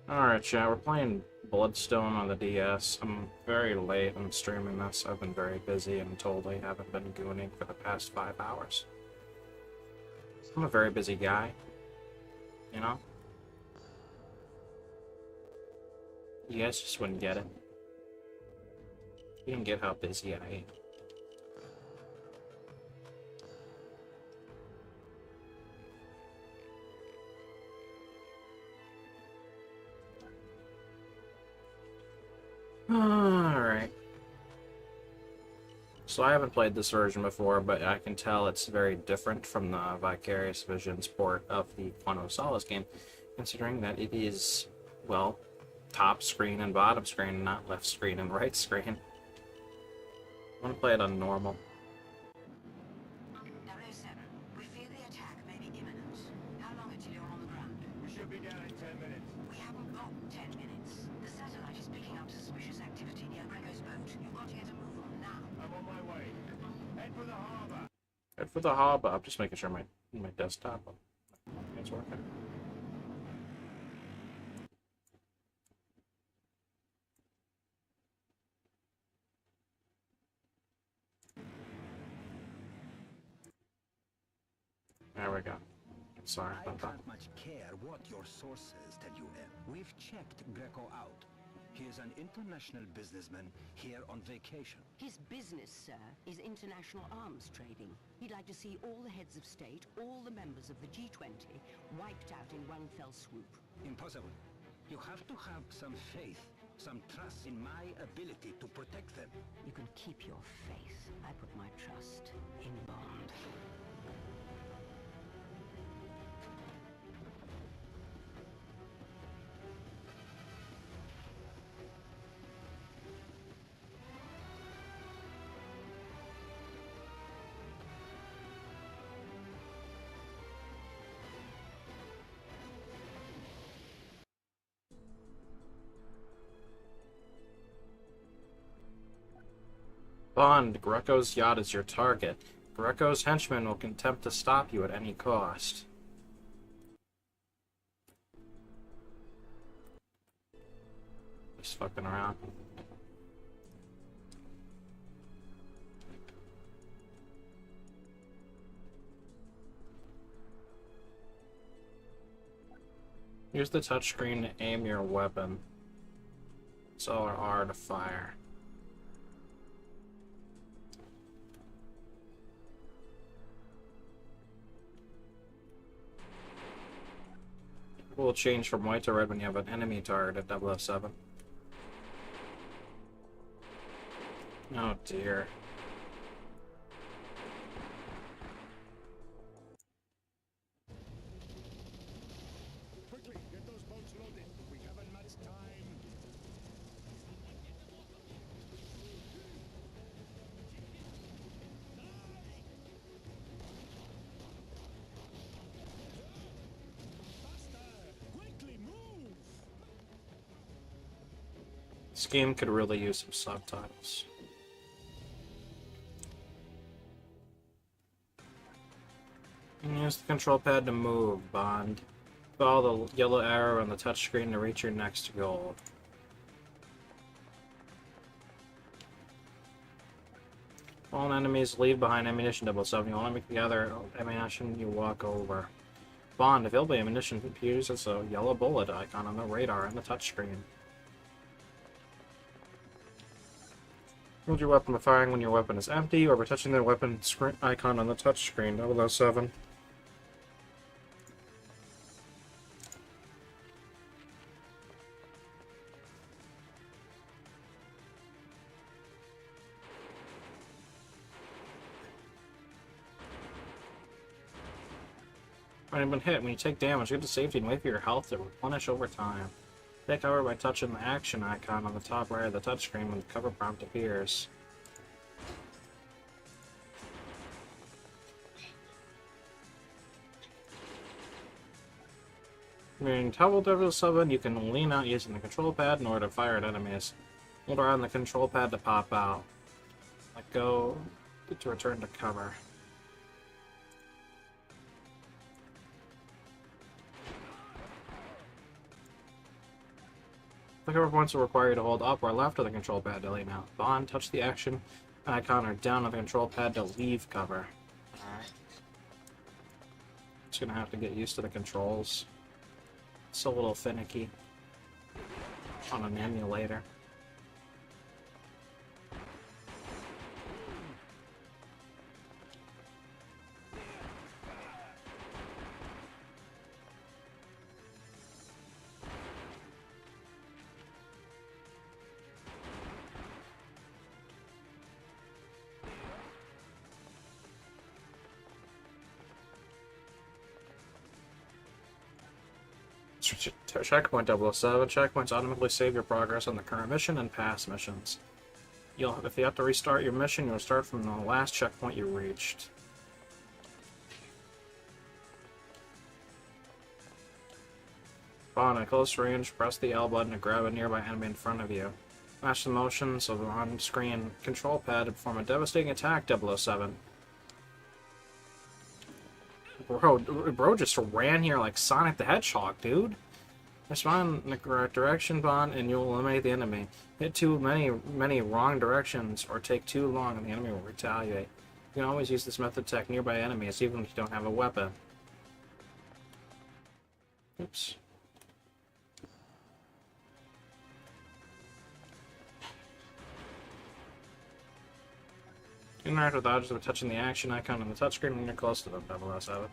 Alright, chat, we're playing Bloodstone on the DS. I'm very late in streaming this. I've been very busy and totally haven't been gooning for the past 5 hours. I'm a very busy guy, you know? You guys just wouldn't get it. You don't get how busy I am. Alright. So I haven't played this version before, but I can tell it's very different from the Vicarious Visions port of the Quantum of Solace game, considering that it is, well, top screen and bottom screen, not left screen and right screen. I want to play it on normal. Head for the harbor. I'm just making sure my desktop is working. There we go. Sorry about that. I can't much care what your sources tell you. We've checked Greco out. He is an international businessman here on vacation. His business, sir, is international arms trading. He'd like to see all the heads of state, all the members of the G20, wiped out in one fell swoop. Impossible. You have to have some faith, some trust in my ability to protect them. You can keep your faith. I put my trust in Bond. Bond, Greco's yacht is your target. Greco's henchmen will attempt to stop you at any cost. Just fucking around. Use the touchscreen to aim your weapon. It's all R to fire. It will change from white to red when you have an enemy target at 007. Oh dear. Quickly, get those boats loaded. We haven't much time. Quickly move! This game could really use some subtitles. And use the control pad to move, Bond. Follow the yellow arrow on the touchscreen to reach your next goal. All enemies leave behind ammunition 007. You want to gather ammunition, you walk over. Bond, available ammunition appears as a yellow bullet icon on the radar and the touchscreen. Hold your weapon by firing when your weapon is empty, or by touching the weapon icon on the touchscreen. 007. When you've been hit, when you take damage, get to safety and wait for your health to replenish over time. Take cover by touching the action icon on the top right of the touchscreen when the cover prompt appears. When you toggle 007, you can lean out using the control pad in order to fire at enemies. Hold around the control pad to pop out. Let go to return to cover. The cover points will require you to hold up or left of the control pad to lean out. Bond, touch the action icon or down on the control pad to leave cover. Alright. Just gonna have to get used to the controls. It's a little finicky on an emulator. Checkpoint 007. Checkpoints automatically save your progress on the current mission and past missions. If you have to restart your mission, you'll start from the last checkpoint you reached. Bond, at close range, press the L button to grab a nearby enemy in front of you. Match the motions of the on-screen control pad to perform a devastating attack, 007. Bro just ran here like Sonic the Hedgehog, dude. Respond in the correct direction, Bond, and you'll eliminate the enemy. Hit too many wrong directions or take too long and the enemy will retaliate. You can always use this method to attack nearby enemies even if you don't have a weapon. Oops. Interact with objects by touching the action icon on the touchscreen when you're close to them, 007.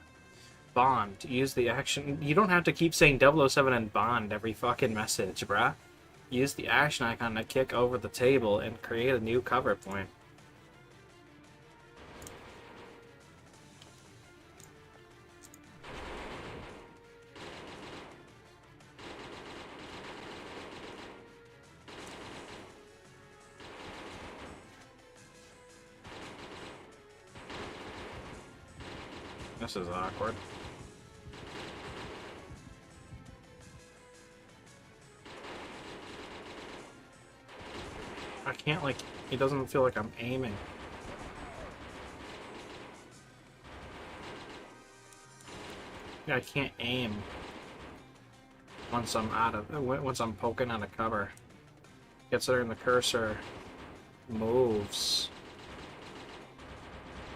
Bond, use the action... You don't have to keep saying 007 and Bond every fucking message, bruh. Use the action icon to kick over the table and create a new cover point. This is awkward. I can't, like, it doesn't feel like I'm aiming. Yeah, I can't aim once I'm poking out of cover. Considering the cursor moves,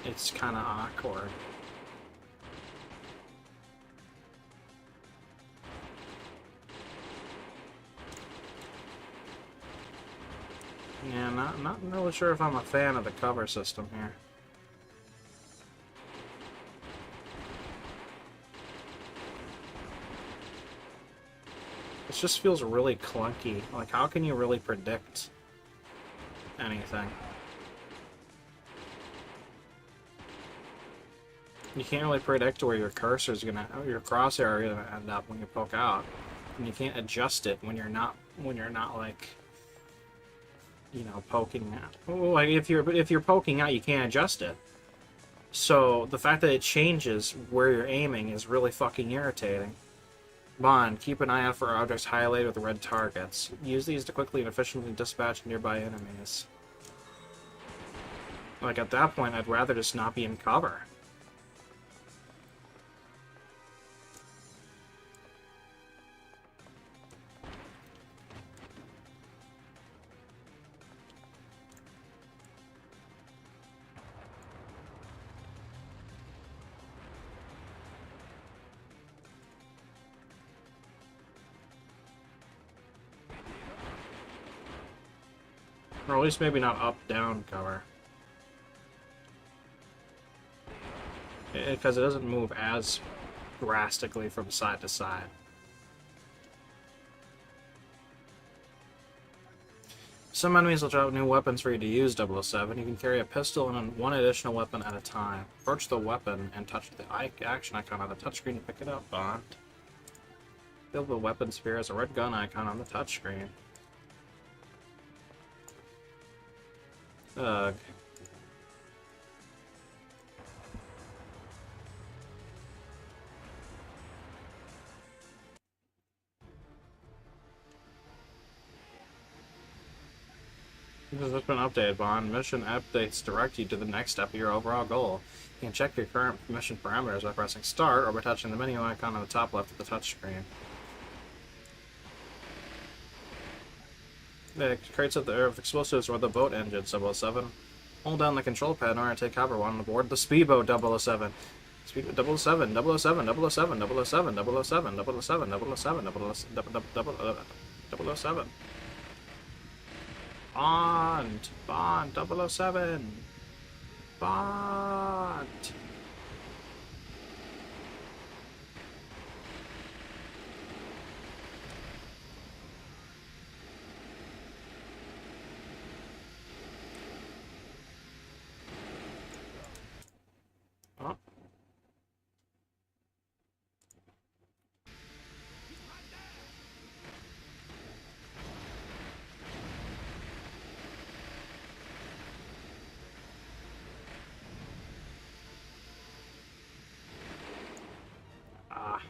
it's kind of awkward. Yeah, not really sure if I'm a fan of the cover system here. This just feels really clunky. Like, how can you really predict anything? You can't really predict where your cursor's gonna, your crosshair is gonna end up when you poke out, and you can't adjust it when you're not like, you know, poking out. Like if you're poking out, you can't adjust it. So the fact that it changes where you're aiming is really fucking irritating. Bond, keep an eye out for objects highlighted with red targets. Use these to quickly and efficiently dispatch nearby enemies. Like at that point, I'd rather just not be in cover. Or at least maybe not up-down cover. Because it doesn't move as drastically from side to side. Some enemies will drop new weapons for you to use, 007. You can carry a pistol and one additional weapon at a time. Approach the weapon and touch the action icon on the touchscreen to pick it up, Bond. Fill the weapon sphere as a red gun icon on the touchscreen. Ugh. This has been updated, Bond. Mission updates direct you to the next step of your overall goal. You can check your current mission parameters by pressing Start or by touching the menu icon on the top left of the touchscreen. The crates of the explosives or the boat engine, 007. Hold down the control pad in order to take cover one aboard the speedboat 007. Speedboat 007, 007, 007, 007, 007, 007, 007, 007. Bond, 007. Bond. Oh. Ah.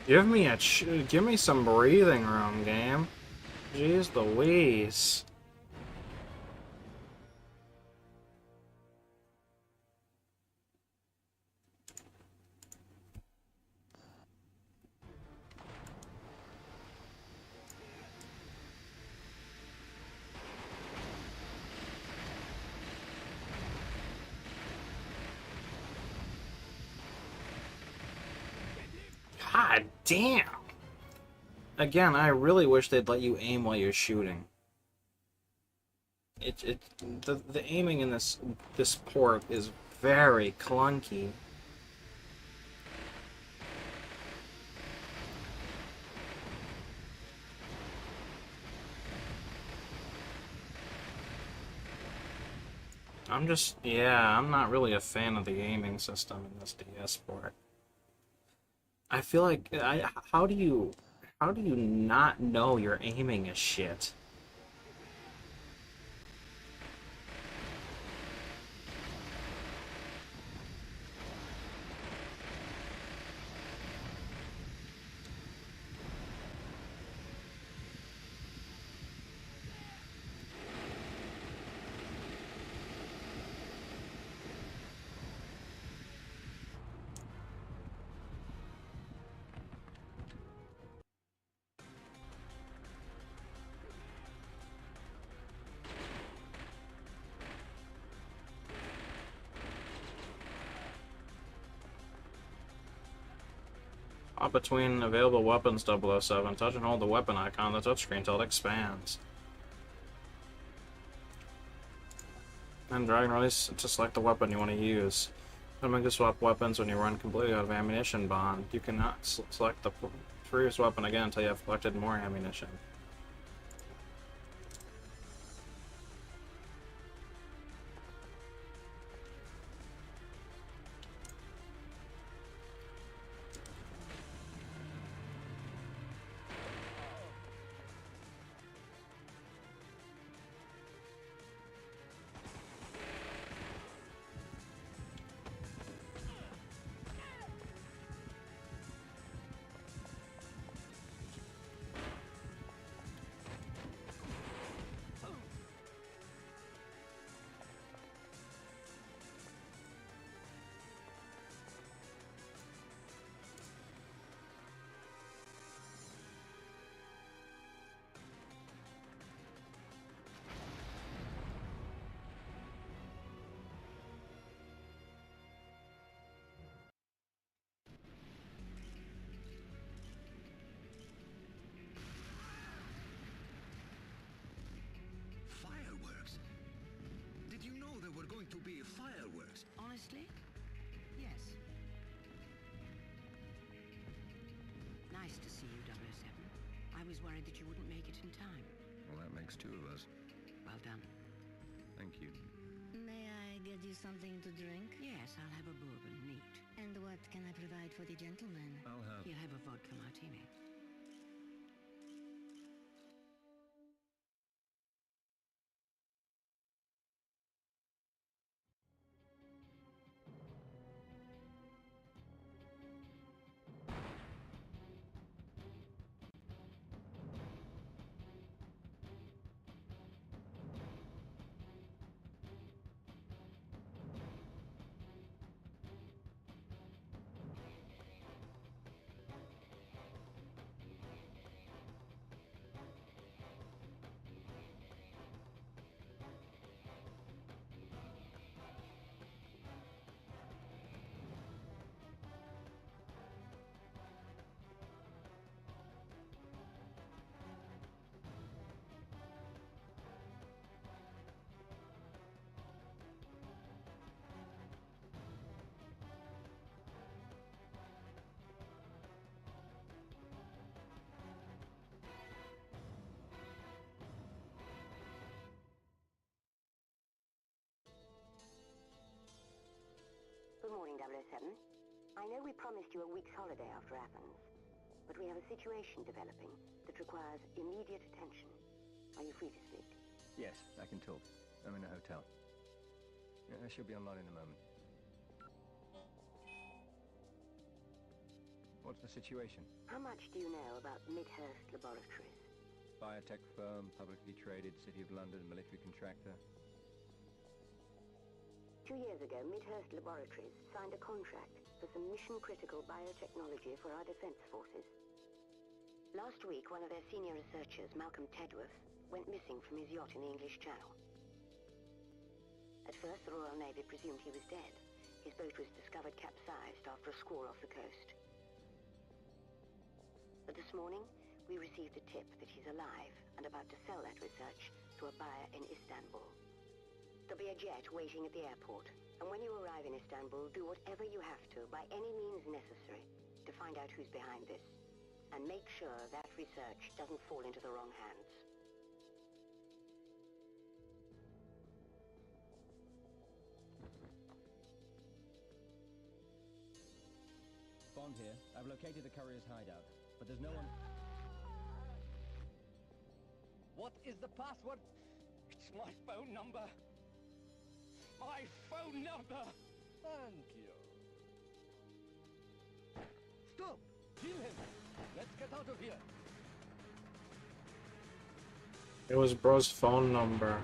Give me some breathing room, game. Jeez Louise. God damn. Again, I really wish they'd let you aim while you're shooting. The aiming in this port is very clunky. I'm not really a fan of the aiming system in this DS port. I feel like how do you not know you're aiming is shit? Hop between available weapons 007. Touch and hold the weapon icon on the touchscreen until it expands. And drag and release to select the weapon you want to use. Automatically swap weapons when you run completely out of ammunition, Bond. You cannot select the previous weapon again until you have collected more ammunition. were going to be fireworks. Honestly? Yes. Nice to see you, 007. I was worried that you wouldn't make it in time. Well, that makes two of us. Well done. Thank you. May I get you something to drink? Yes, I'll have a bourbon, neat. And what can I provide for the gentleman? I'll have... He'll have a vodka martini. Good morning, 007. I know we promised you a week's holiday after Athens, but we have a situation developing that requires immediate attention. Are you free to speak? Yes, I can talk. I'm in a hotel. I should be online in a moment. What's the situation? How much do you know about Midhurst Laboratories? Biotech firm, publicly traded, City of London, military contractor. 2 years ago, Midhurst Laboratories signed a contract for some mission-critical biotechnology for our defense forces. Last week, one of their senior researchers, Malcolm Tedworth, went missing from his yacht in the English Channel. At first, the Royal Navy presumed he was dead. His boat was discovered capsized after a squall off the coast. But this morning, we received a tip that he's alive and about to sell that research to a buyer in Istanbul. There'll be a jet waiting at the airport, and when you arrive in Istanbul, do whatever you have to, by any means necessary, to find out who's behind this, and make sure that research doesn't fall into the wrong hands. Bond here. I've located the courier's hideout, but there's no one... What is the password? It's my phone number. My phone number! Thank you. Stop! Kill him! Let's get out of here! It was bro's phone number.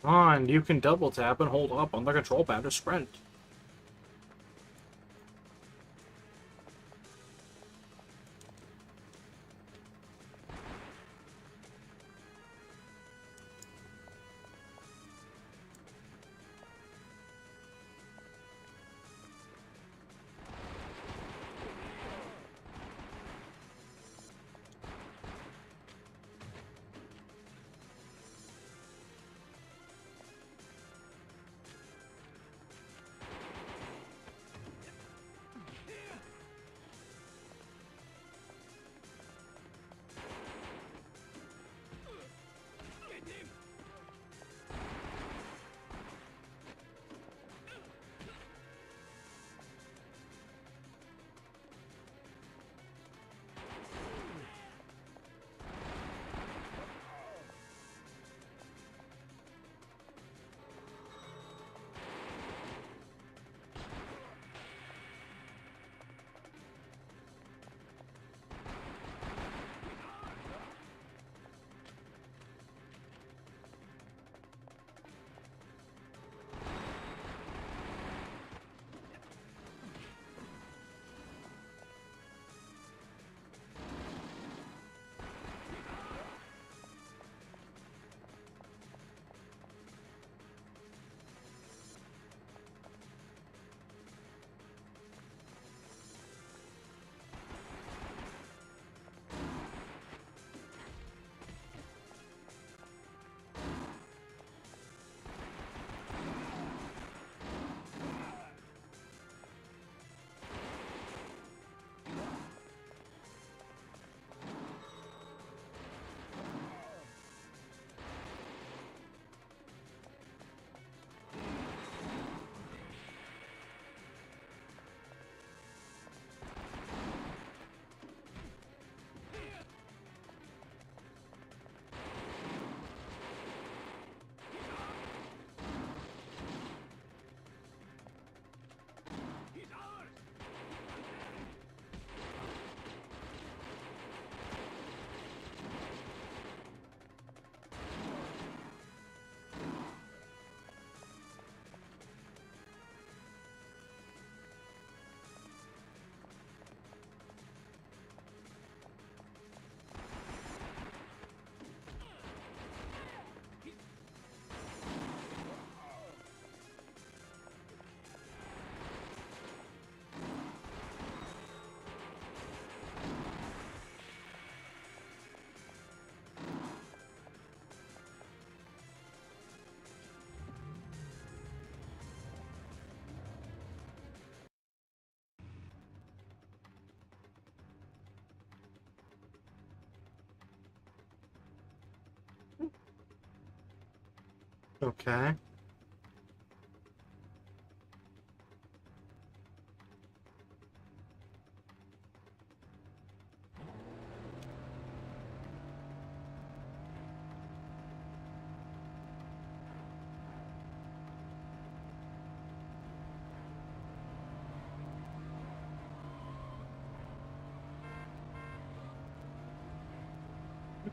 On, you can double tap and hold up on the control pad to sprint. Okay.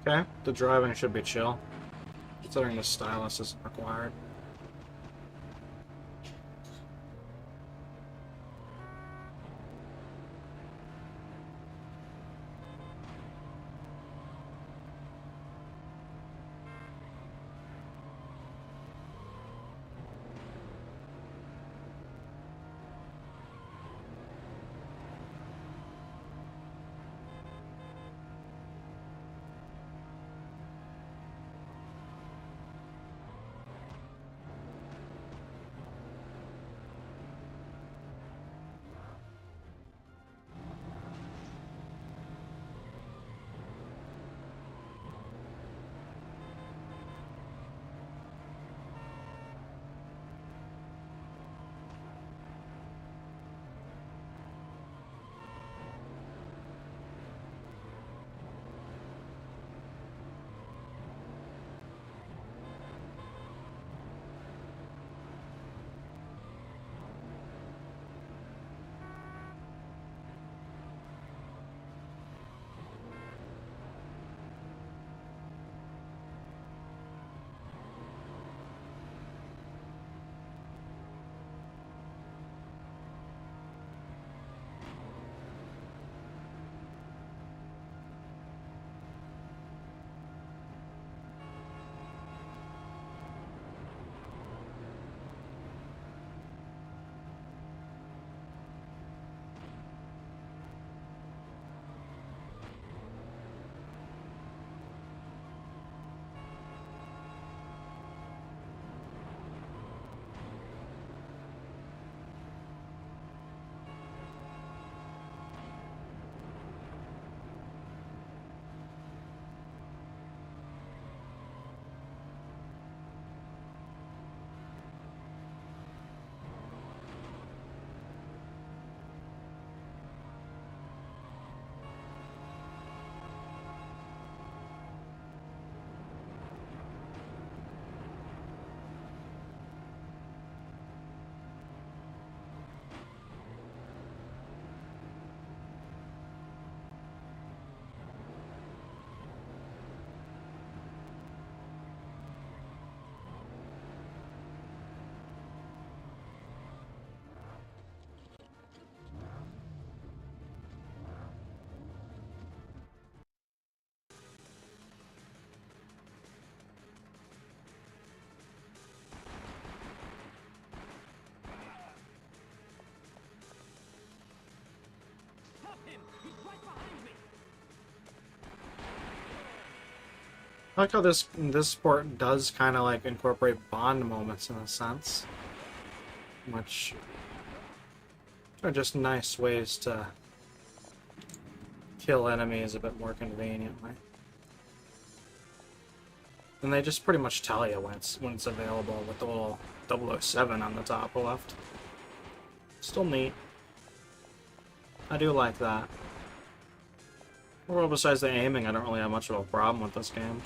Okay, the driving should be chill, considering the stylus isn't required. I like how this port does kind of like incorporate Bond moments in a sense, which are just nice ways to kill enemies a bit more conveniently. And they just pretty much tell you when it's available with the little 007 on the top left. Still neat. I do like that. Well, besides the aiming, I don't really have much of a problem with this game.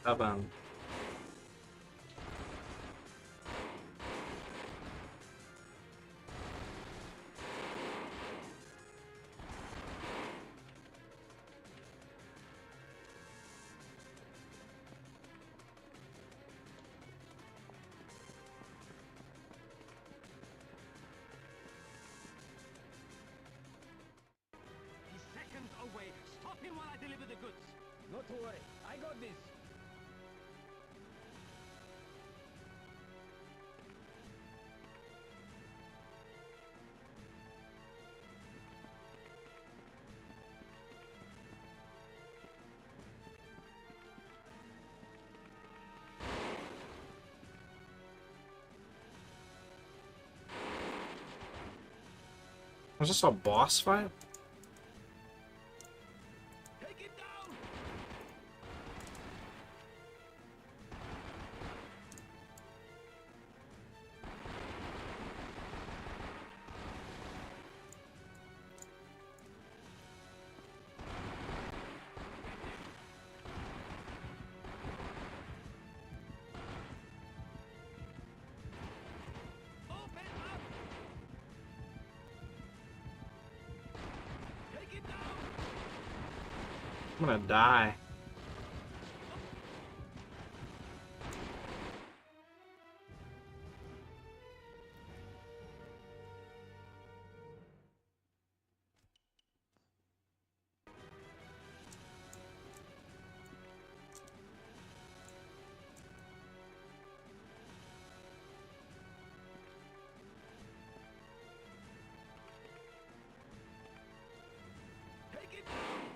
Seven. He's seconds away. Stop him while I deliver the goods. Not to worry. I got this. Was this a boss fight? Take him down. Open up. Take him down. I'm gonna die. Take him down.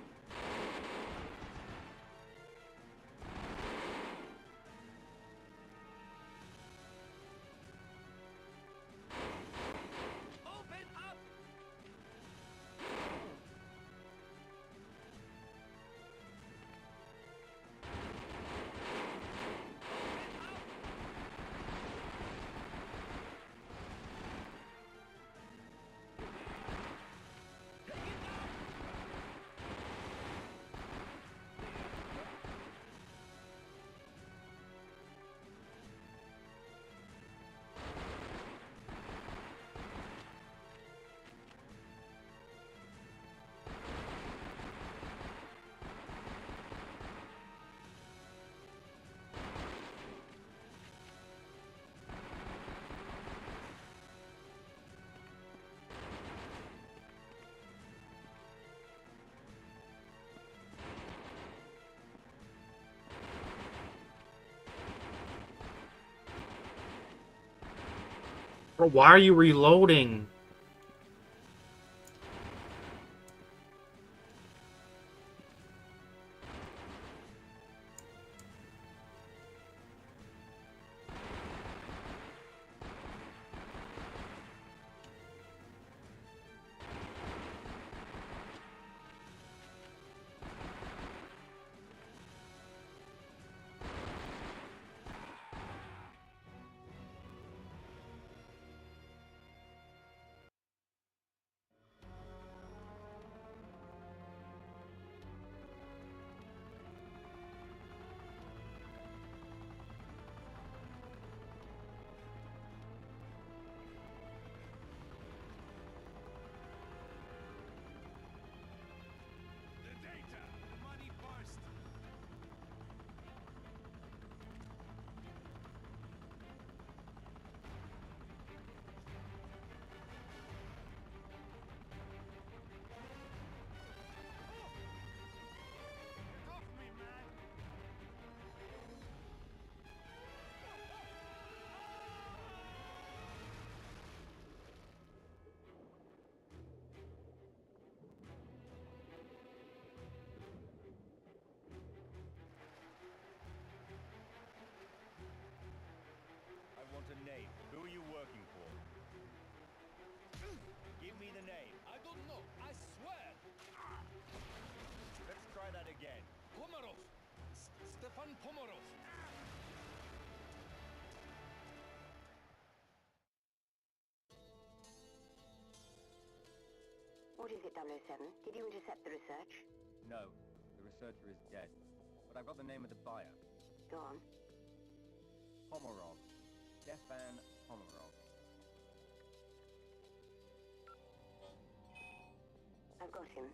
Bro, why are you reloading? The data! The money first! Get off me, man! I want a name. Who are you working for? Give me the name. I don't know. I swear! Let's try that again. Pomarov! Stefan Pomarov! What is it, 007? Did you intercept the research? No, the researcher is dead. But I've got the name of the buyer. Go on. Pomarov. Stefan Pomarov. I've got him.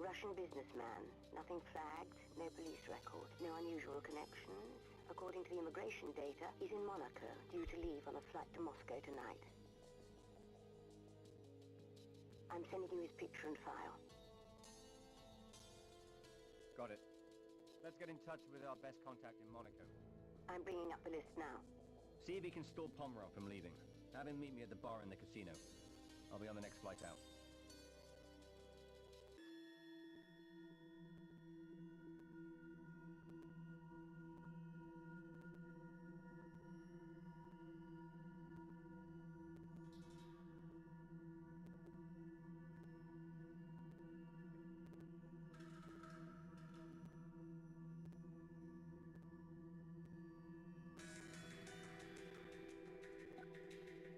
Russian businessman. Nothing flagged, no police record, no unusual connections. According to the immigration data, he's in Monaco, due to leave on a flight to Moscow tonight. I'm sending you his picture and file. Got it. Let's get in touch with our best contact in Monaco. I'm bringing up the list now. See if he can stall Pomarov from leaving. Have him meet me at the bar in the casino. I'll be on the next flight out.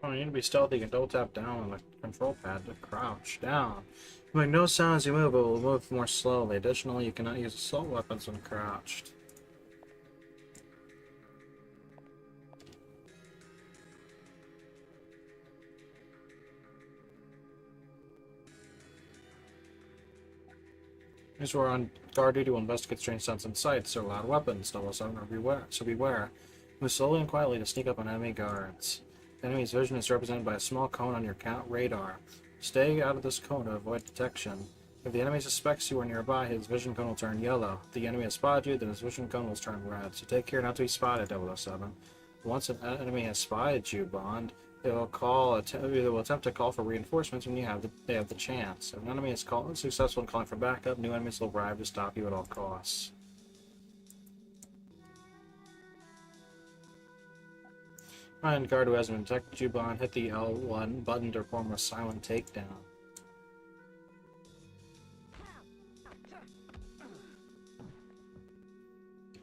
Oh, you need to be stealthy. You can double tap down on the control pad to crouch down. You make no sound as you move, but will move more slowly. Additionally, you cannot use assault weapons when crouched. These who are on guard duty will investigate strange sounds and sights or loud weapons. 007 or beware. So beware. Move slowly and quietly to sneak up on enemy guards. The enemy's vision is represented by a small cone on your count radar. Stay out of this cone to avoid detection. If the enemy suspects you are nearby, his vision cone will turn yellow. If the enemy has spotted you, then his vision cone will turn red. So take care not to be spotted, 007. Once an enemy has spotted you, Bond, they will attempt to call for reinforcements when they have the chance. If an enemy is successful in calling for backup, new enemies will arrive to stop you at all costs. Find guard who hasn't detected you, Bond. Hit the L1 button to perform a silent takedown.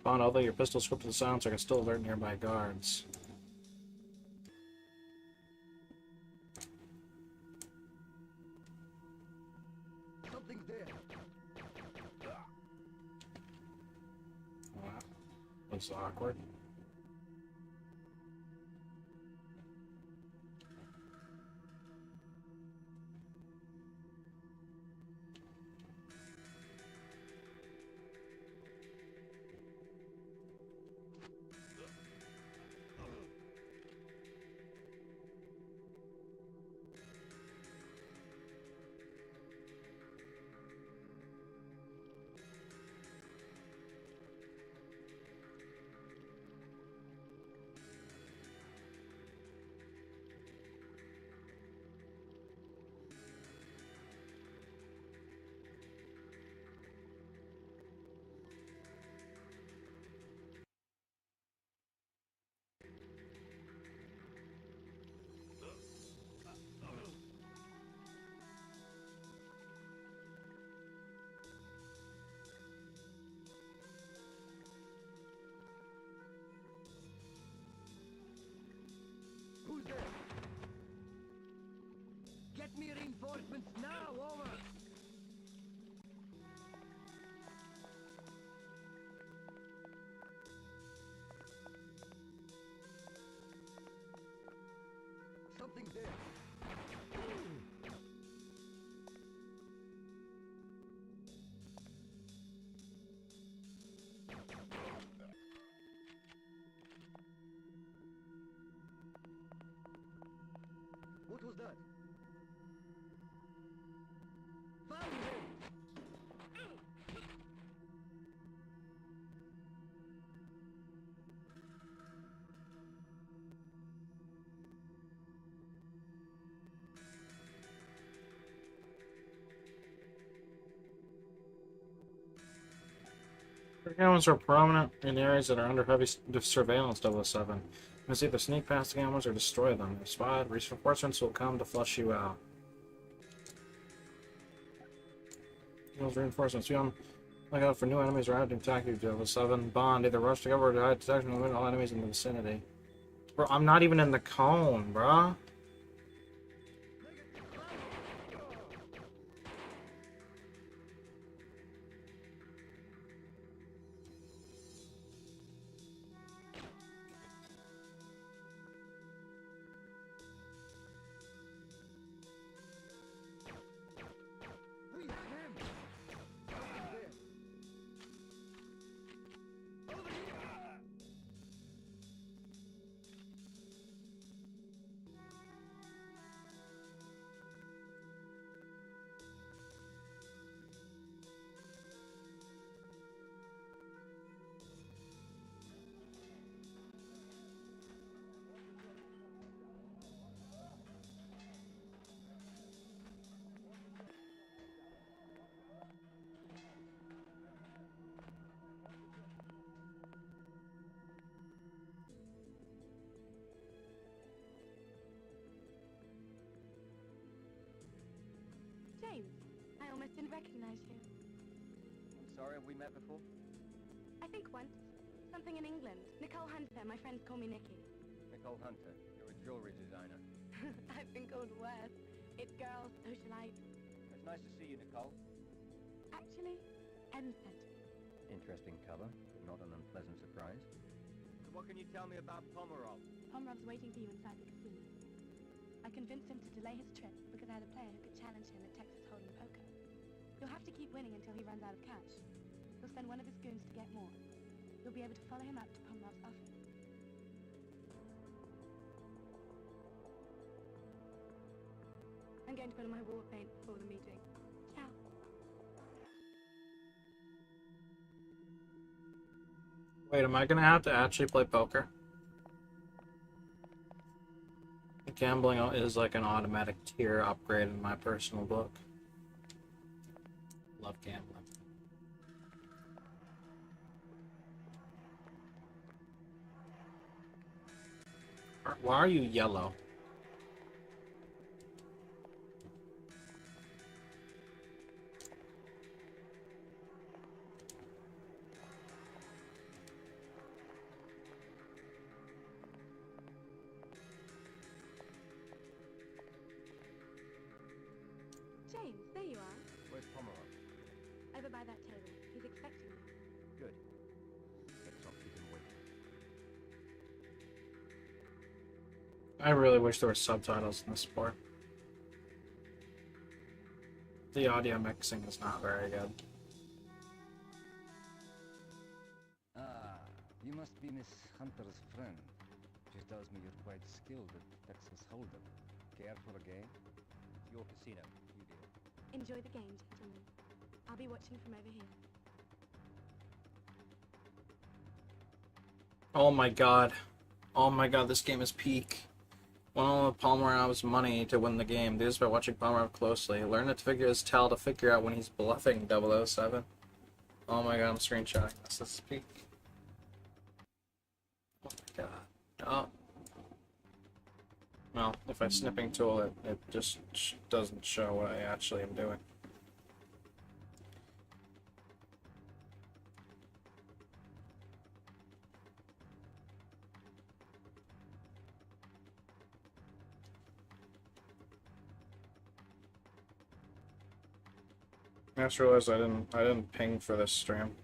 Bond, although your pistol scripted the silencer, can still alert nearby guards. Something's there. Wow. Looks awkward. Get me reinforcements now, over! Something's there. What was that? Found him! Gammas are prominent in areas that are under heavy surveillance. 007. You must either sneak past the gammas or destroy them. If spotted, reinforcements will come to flush you out. Those reinforcements. Be on look out for new enemies or out to attack you. 007. Bond. Either rush to cover or hide detection and limit all enemies in the vicinity. Bro, I'm not even in the cone, bruh. We have him! Something's there. Over here! James, I almost didn't recognize you. I'm sorry, have we met before? I think once. Something in England. Nicole Hunter, my friends call me Nikki. Nicole Hunter, you're a jewelry designer. I've been called worse. It girls, socialite. It's nice to see you, Nicole. Actually, M-set. Interesting cover, but not an unpleasant surprise. So what can you tell me about Pomerov? Pomerov's waiting for you inside the casino. I convinced him to delay his trip because I had a player who could challenge him at Texas Hold'em poker. You'll have to keep winning until he runs out of cash. He'll send one of his goons to get more. You'll be able to follow him up to Pomerov's office. I'm going to put on my war paint before the meeting. Ciao. Wait, am I gonna have to actually play poker? Gambling is like an automatic tier upgrade in my personal book. Love gambling. Why are you yellow? James, there you are. Where's Pomerov? Over by that table. He's expecting you. Good. Let's not keep him waiting. I really wish there were subtitles in this sport. The audio mixing is not very good. Ah, you must be Miss Hunter's friend. She tells me you're quite skilled at Texas Hold'em. Care for a game? It's your casino. You deal. Enjoy the game, gentlemen. I'll be watching from over here. Oh my god. Oh my god, this game is peak. Won all of Pomerov's money to win the game. Do this by watching Pomerov closely. Learn to figure his tell to figure out when he's bluffing 007. Oh my god, I'm screenshotting this. This is peak. Oh my god. Oh. Well, if I snipping tool it, it just doesn't show what I actually am doing. I just realized I didn't ping for this stream.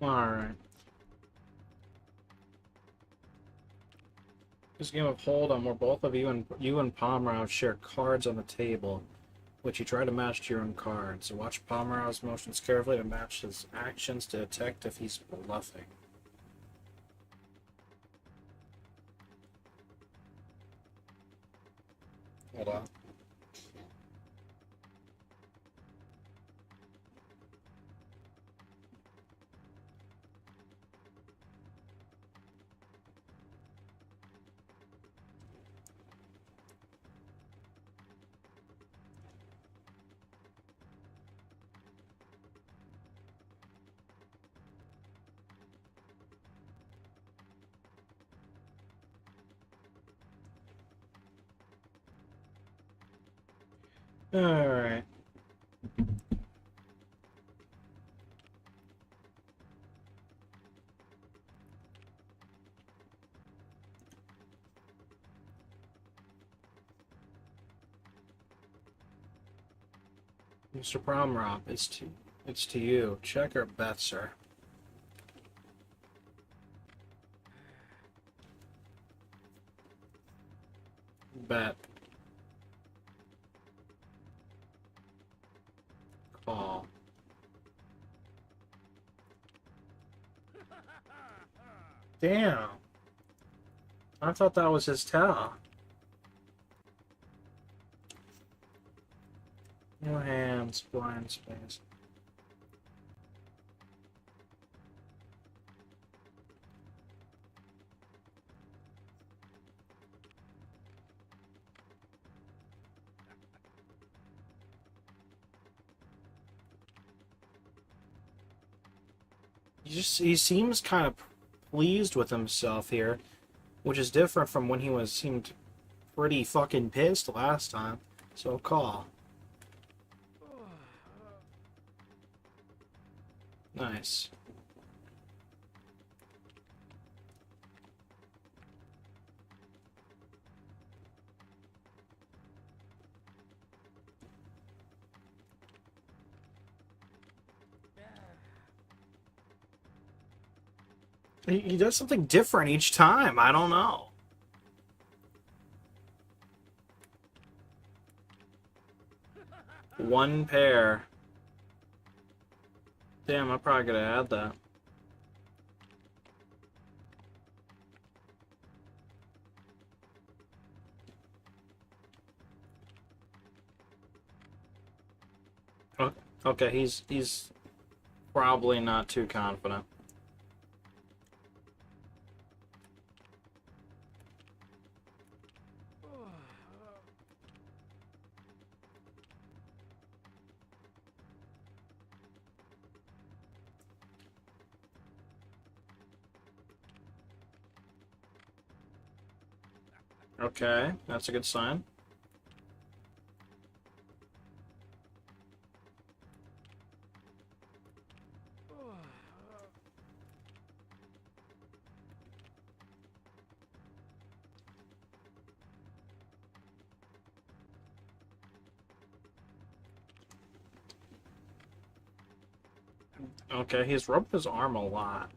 Alright. This game of Hold'em, where both of you and Pomerov share cards on the table, which you try to match to your own cards. So watch Pomerov's motions carefully to match his actions to detect if he's bluffing. Hold on. Alright. Mr. Pomerov, it's to you. Check or bet, sir? Bet. Call. Damn. I thought that was his tell. No hands, blind space. He seems kind of pleased with himself here, which is different from when he seemed pretty fucking pissed last time. So call. Nice. He does something different each time. I don't know. One pair. Damn, I probably gotta add that. Okay, he's probably not too confident. Okay, that's a good sign. Okay, he's rubbed his arm a lot.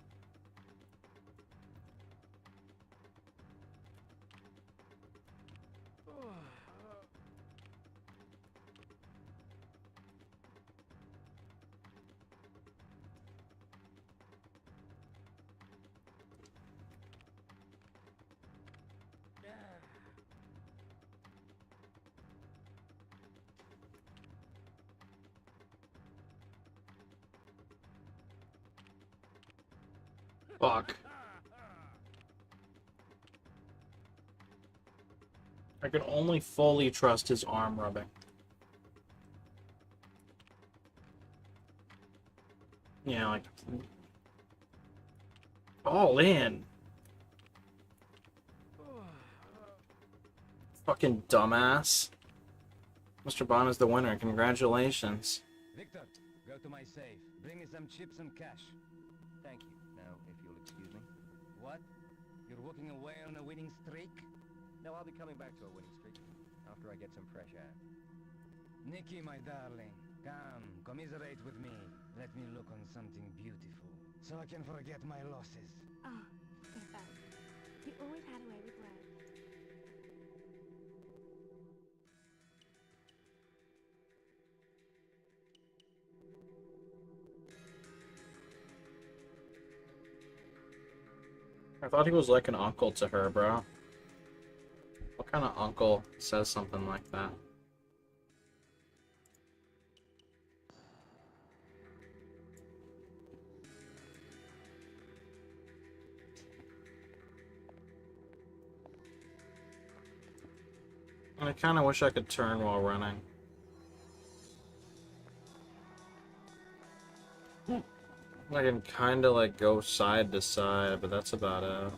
Fuck. I can only fully trust his arm rubbing. Yeah, like... all in. Fucking dumbass. Mr. Bond is the winner. Congratulations. Victor, go to my safe. Bring me some chips and cash. Thank you. Now, if you'll excuse me. What? You're walking away on a winning streak? No, I'll be coming back to a winning streak after I get some fresh air. Nikki, my darling, come, commiserate with me. Let me look on something beautiful, so I can forget my losses. Oh, so thanks. You always had a way with words. I thought he was like an uncle to her, bro. What kind of uncle says something like that? I kind of wish I could turn while running. I can kind of like go side to side, but that's about it.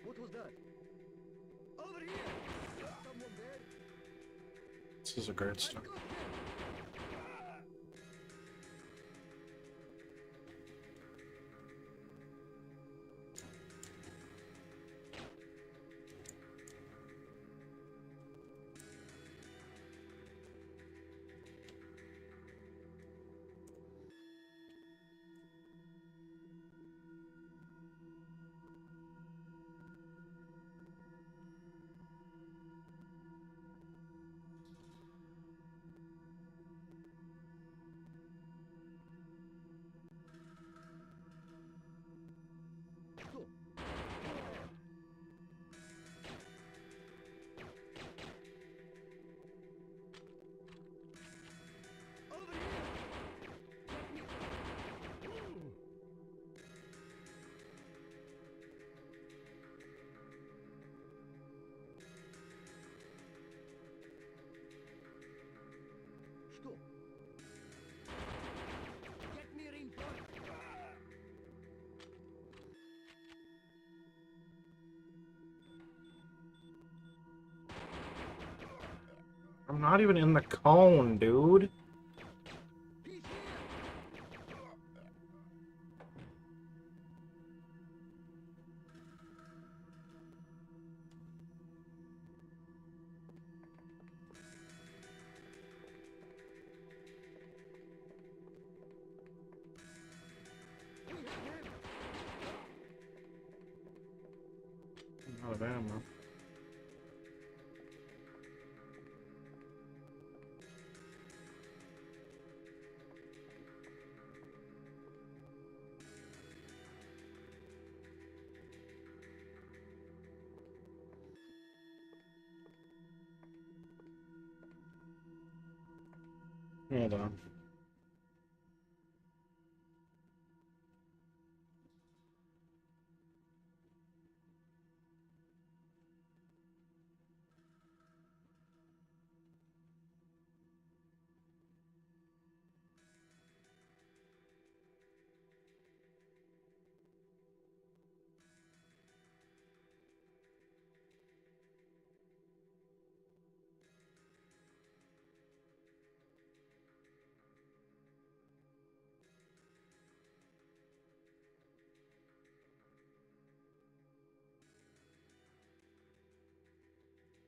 What was that? Over here! Someone there? This is a great start. Get me reinforced. I'm not even in the cone, dude. I'm out of ammo. Hold on.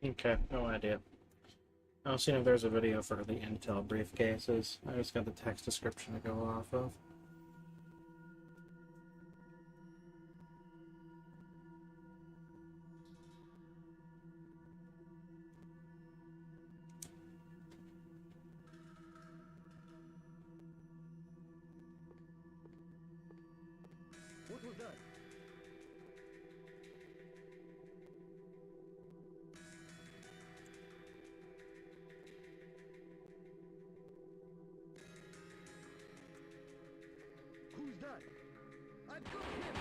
Okay, no idea. I was seeing if there's a video for the Intel briefcases. I just got the text description to go off of. What was that? Who's that? I've got him!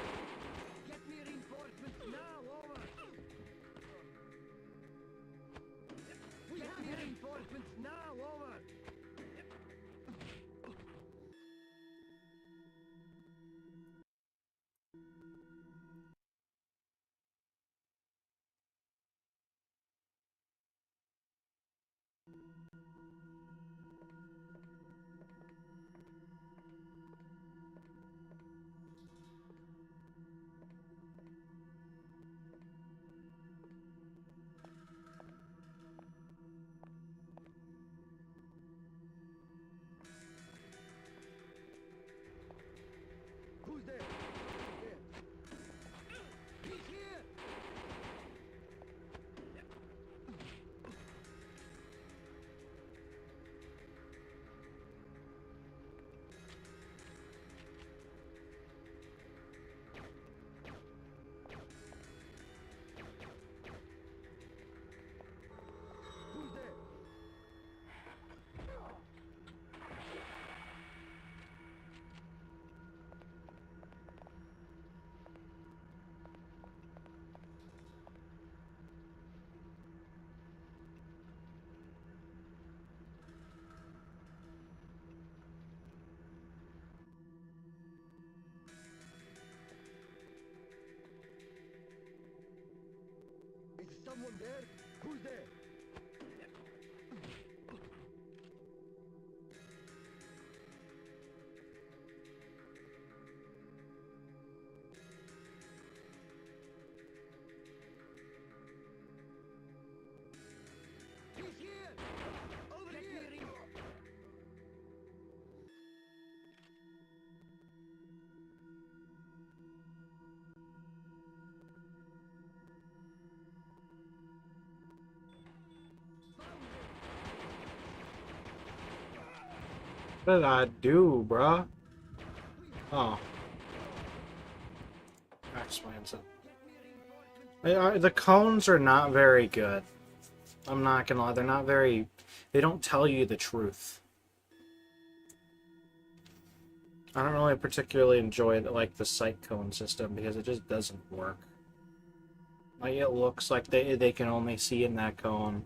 Get me reinforcements now, over! Get me reinforcements now, over! Who's there? He's here! Who's there? Is someone there? Who's there? He's here! Over here! What did I do, bruh? Oh. That explains it. The cones are not very good. I'm not gonna lie, they're not very... They don't tell you the truth. I don't really particularly enjoy the sight cone system because it just doesn't work. Like, it looks like they can only see in that cone,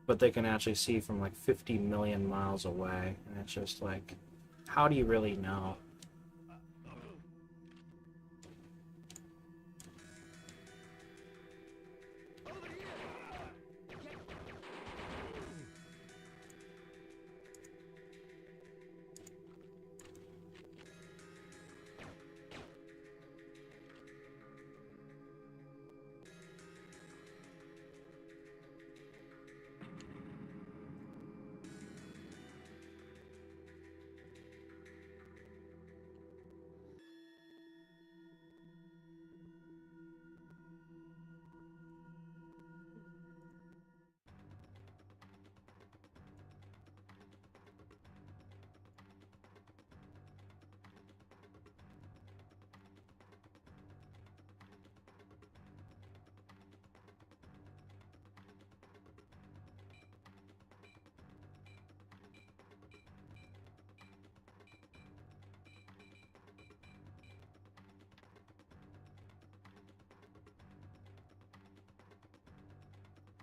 but they can actually see from like 50 million miles away. And it's just like, how do you really know?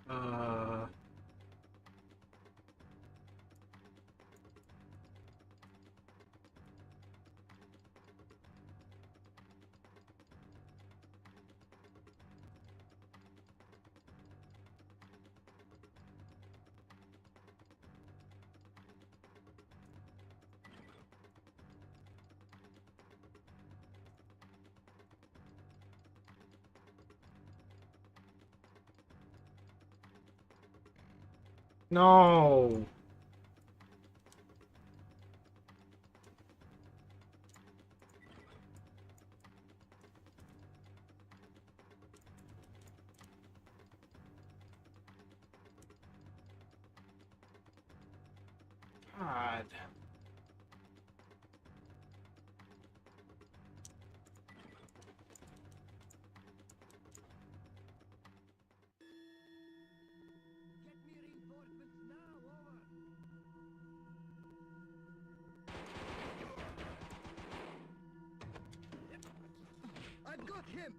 Uh... No. God. Get me reinforcements now, over! I've got him!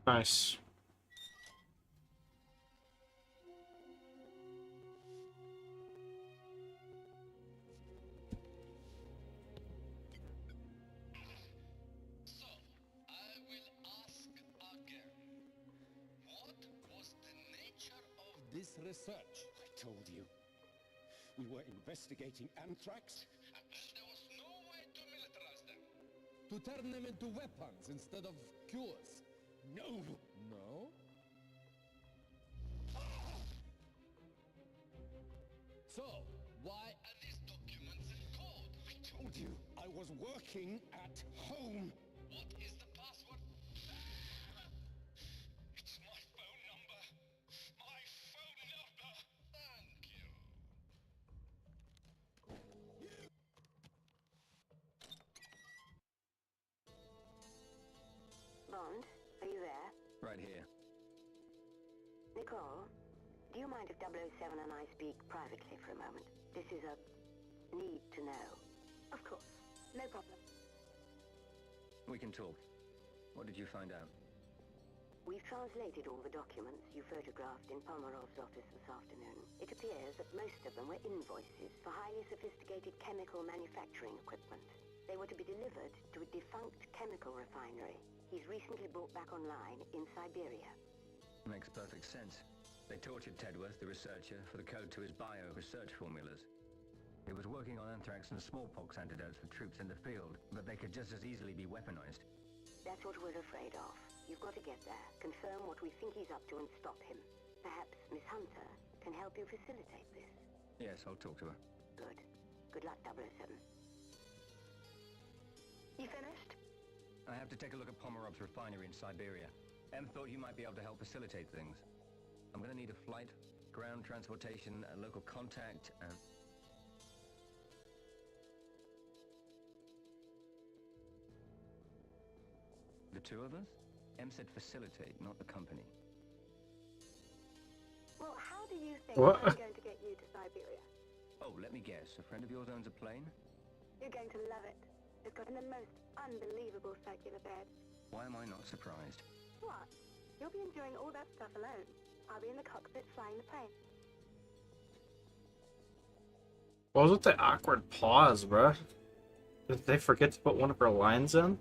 Nice. So, I will ask again. What was the nature of this research? I told you. We were investigating anthrax. And there was no way to militarize them. To turn them into weapons instead of cures. No! No? So, why are these documents in code? I told you, I was working at home. What is the password? It's my phone number. My phone number. Thank you. Bond, are you there? Right here. Nicole, do you mind if 007 and I speak privately for a moment? This is a need to know. Of course. No problem. We can talk. What did you find out? We've translated all the documents you photographed in Pomerov's office this afternoon. It appears that most of them were invoices for highly sophisticated chemical manufacturing equipment. They were to be delivered to a defunct chemical refinery he's recently brought back online in Siberia. Makes perfect sense. They tortured Tedworth, the researcher, for the code to his bio-research formulas. He was working on anthrax and smallpox antidotes for troops in the field, but they could just as easily be weaponized. That's what we're afraid of. You've got to get there, confirm what we think he's up to and stop him. Perhaps Miss Hunter can help you facilitate this. Yes, I'll talk to her. Good. Good luck, 007. You finished? I have to take a look at Pomerov's refinery in Siberia. Em thought you might be able to help facilitate things. I'm gonna need a flight, ground transportation, a local contact, and... The two of us? Em said facilitate, not the company. Well, how do you think What? I'm going to get you to Siberia? Oh, let me guess. A friend of yours owns a plane? You're going to love it. It's got the most unbelievable circular bed. Why am I not surprised? What? You'll be enjoying all that stuff alone. I'll be in the cockpit flying the plane. What was with the awkward pause, bruh? Did they forget to put one of her lines in?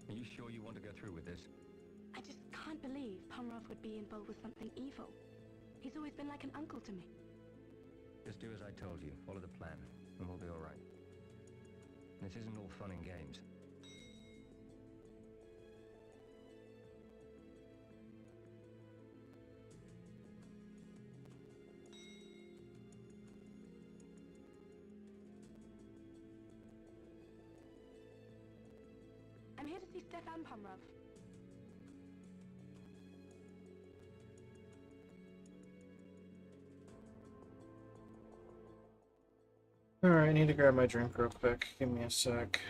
Are you sure you want to go through with this? I just can't believe Pomerov would be involved with something evil. He's always been like an uncle to me. Just do as I told you. Follow the plan, and we'll be all right. This isn't all fun and games. I'm here to see Stefan Pomrov. Alright, I need to grab my drink real quick. Give me a sec.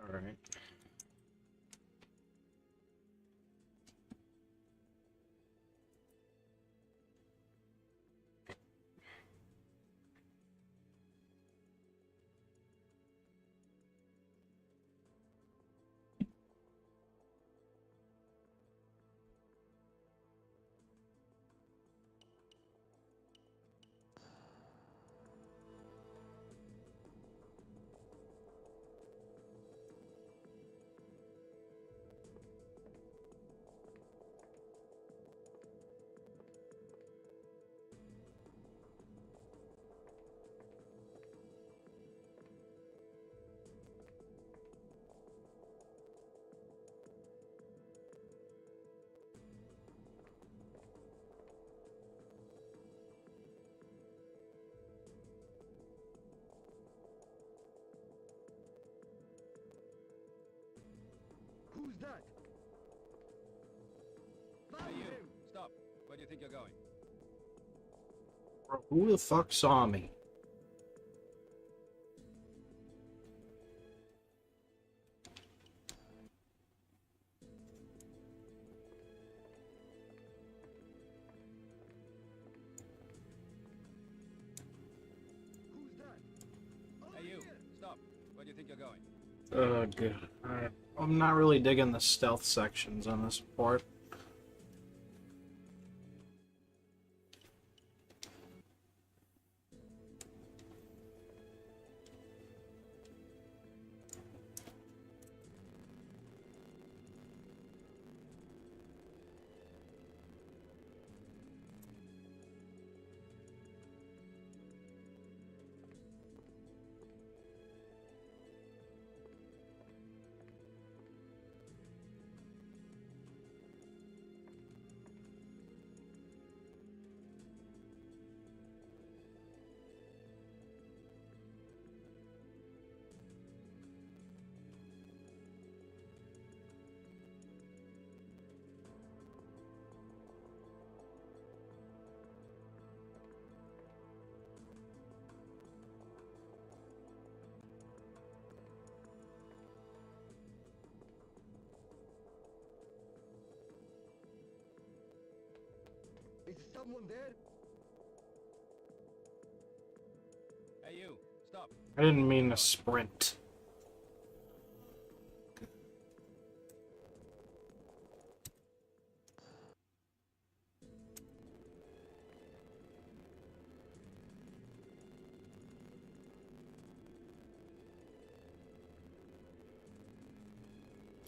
Alright. Who's that? Hey, you! Stop! Where do you think you're going? Bro, who the fuck saw me? Who's that? Hey, you! Stop! Where do you think you're going? Oh, good. Alright. I'm not really digging the stealth sections on this port. Is someone there? Hey, you! Stop! I didn't mean to sprint.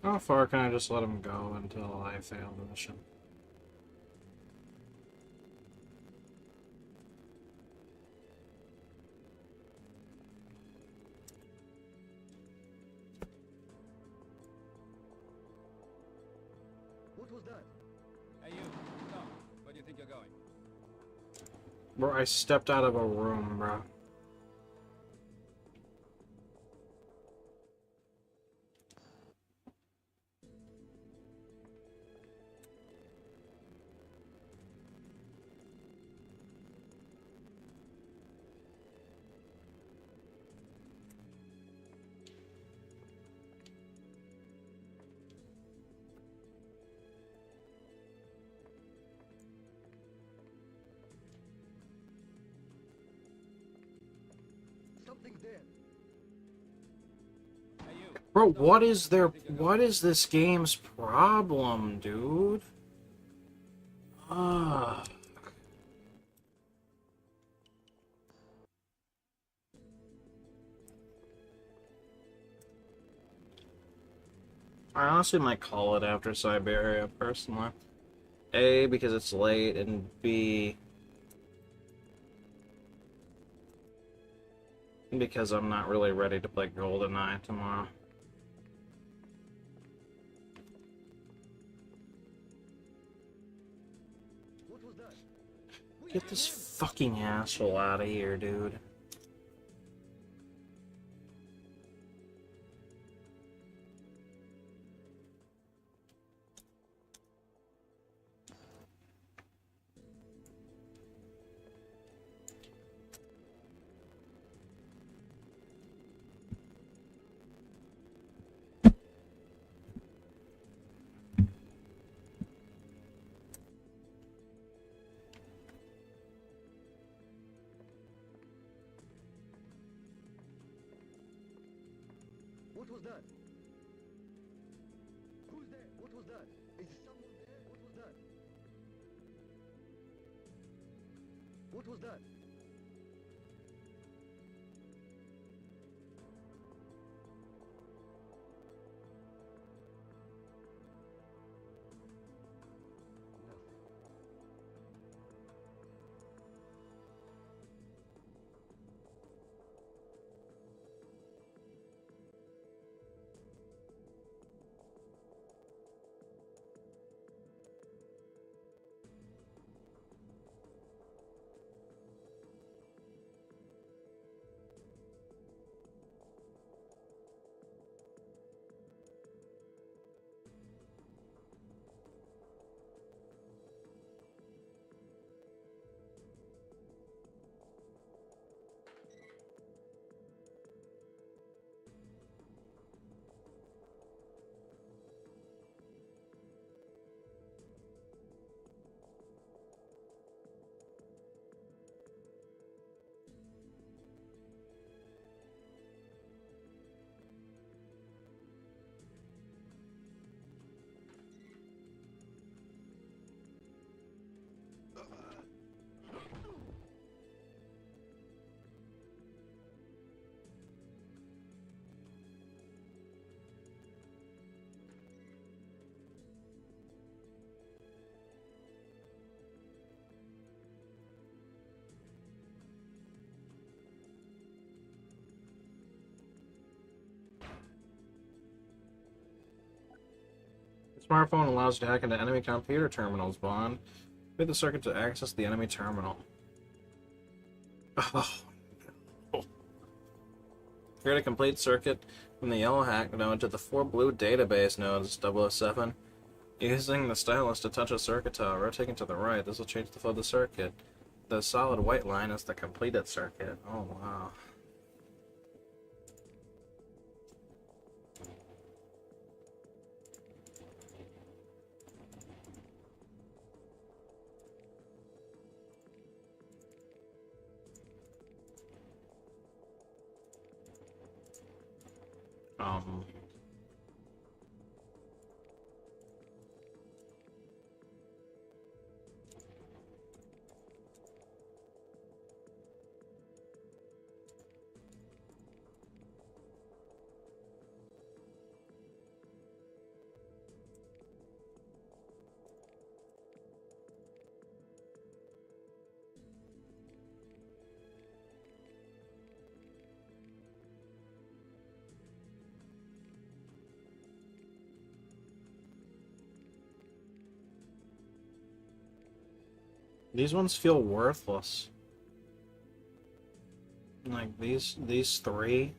How far can I just let him go until I fail the mission? What was that? Hey, you! Stop! Where do you think you're going? Bro, I stepped out of a room, bro. Something's there. Bro, what is this game's problem, dude? Ugh. I honestly might call it after Siberia, personally. A, because it's late, and B, because I'm not really ready to play GoldenEye tomorrow. What was that? Get this fucking asshole out of here, dude. What was that? Who's there? What was that? Is someone there? What was that? What was that? The smartphone allows you to hack into enemy computer terminals, Bond. Hit the circuit to access the enemy terminal. Oh, no. Create a complete circuit from the yellow hack node to the 4 blue database nodes, 007. Using the stylus to touch a circuit tile, rotating to the right, this will change the flow of the circuit. The solid white line is the completed circuit. Oh, wow. Um... These ones feel worthless. Like these three,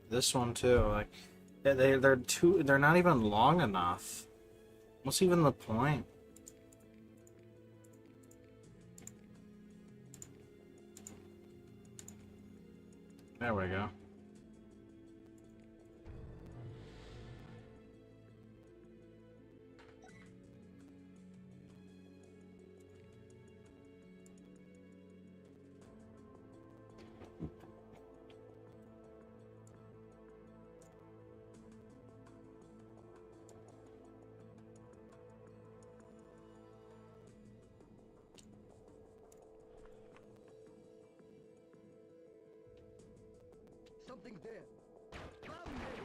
this one too. Like they're not even long enough. What's even the point? There we go. Something's there. Found it!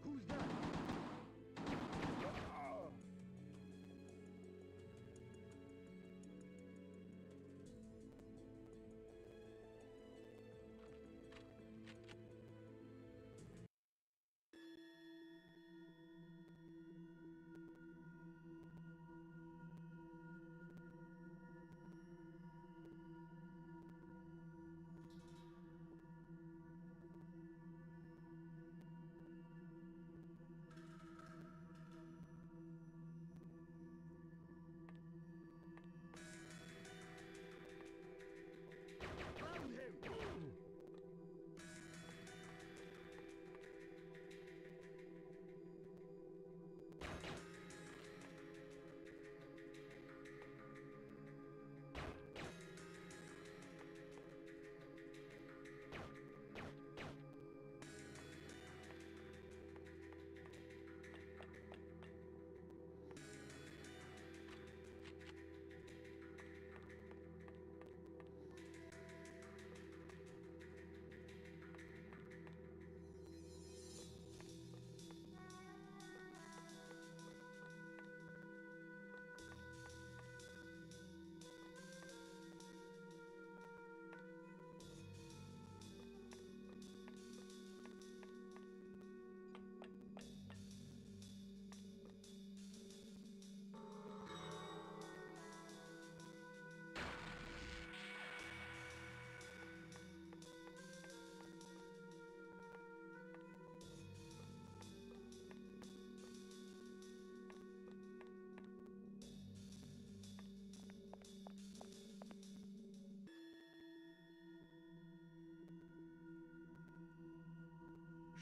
Who's that? Found him!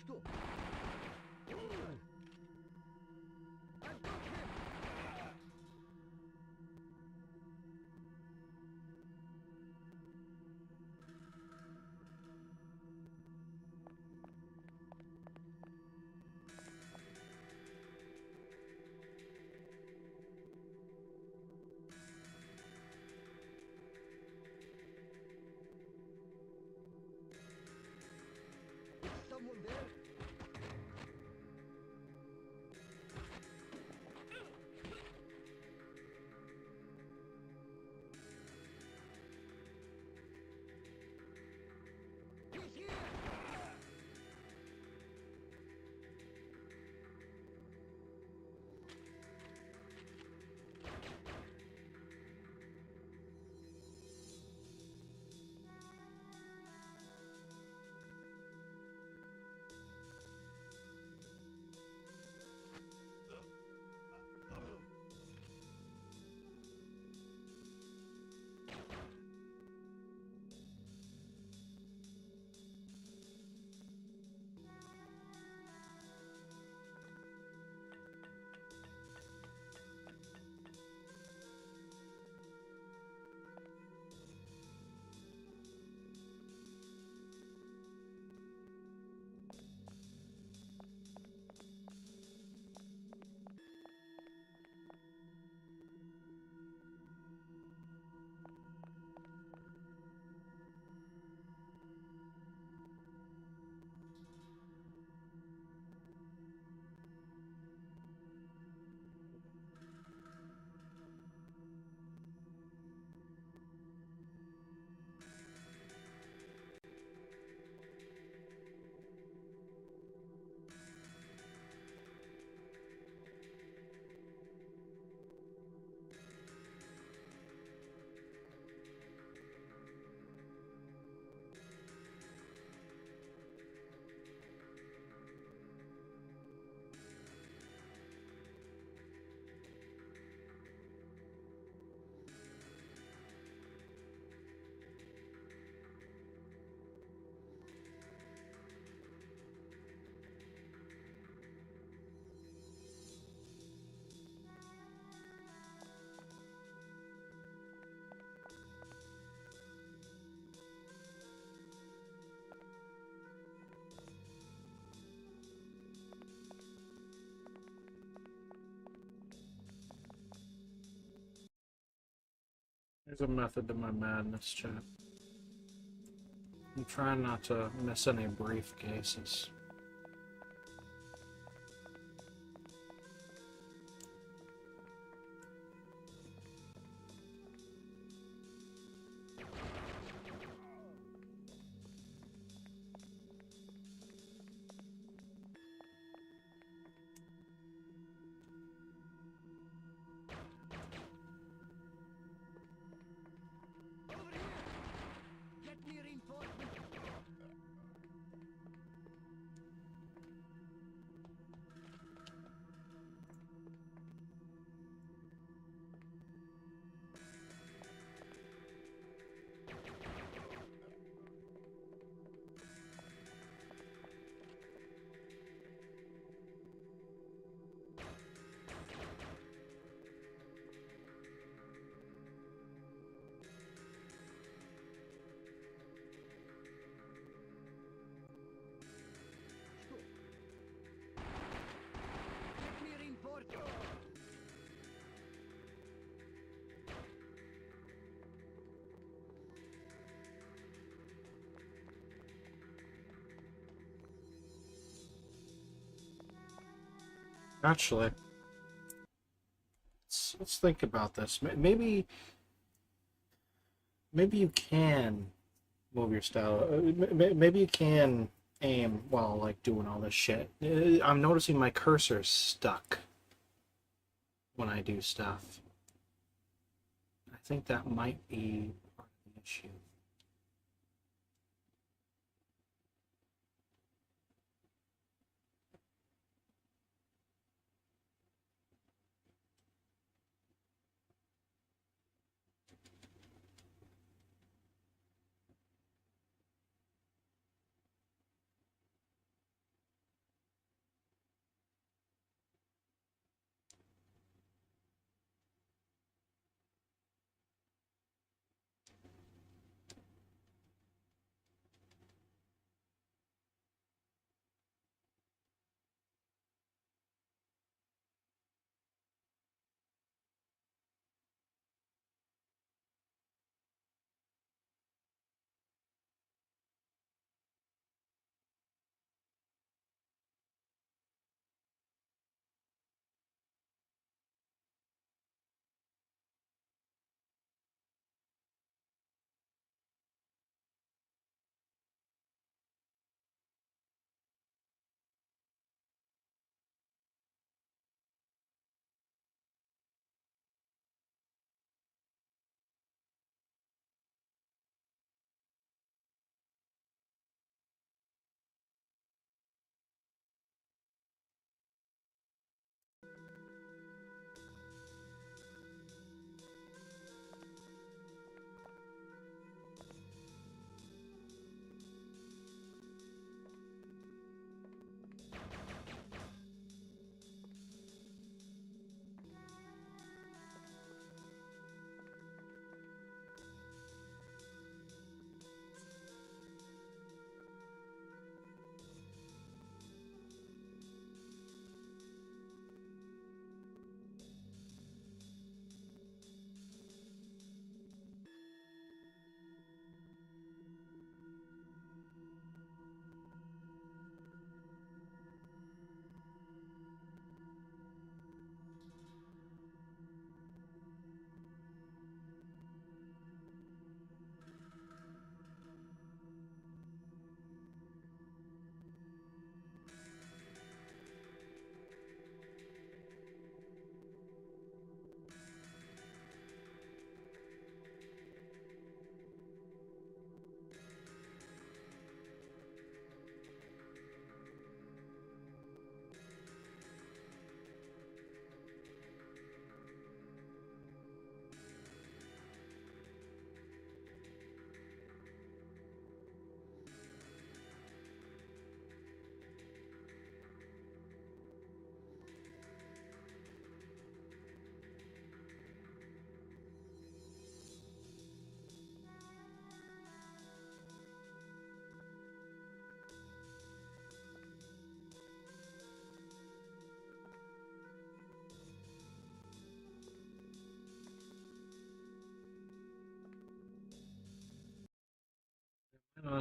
Что? Is someone there? There's a method to my madness, chat. I'm trying not to miss any briefcases. Actually, let's think about this. Maybe you can move your style. Maybe you can aim while like doing all this shit. I'm noticing my cursor's stuck when I do stuff. I think that might be part of the issue.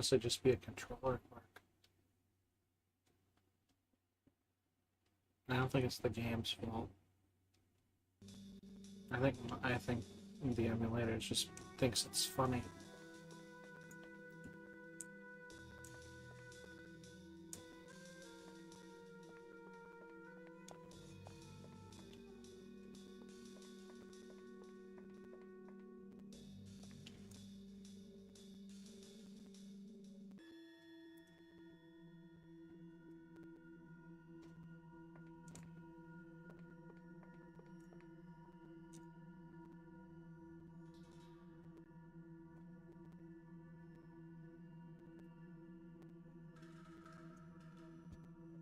honestly just be a controller quirk. I don't think it's the game's fault. I think the emulator just thinks it's funny.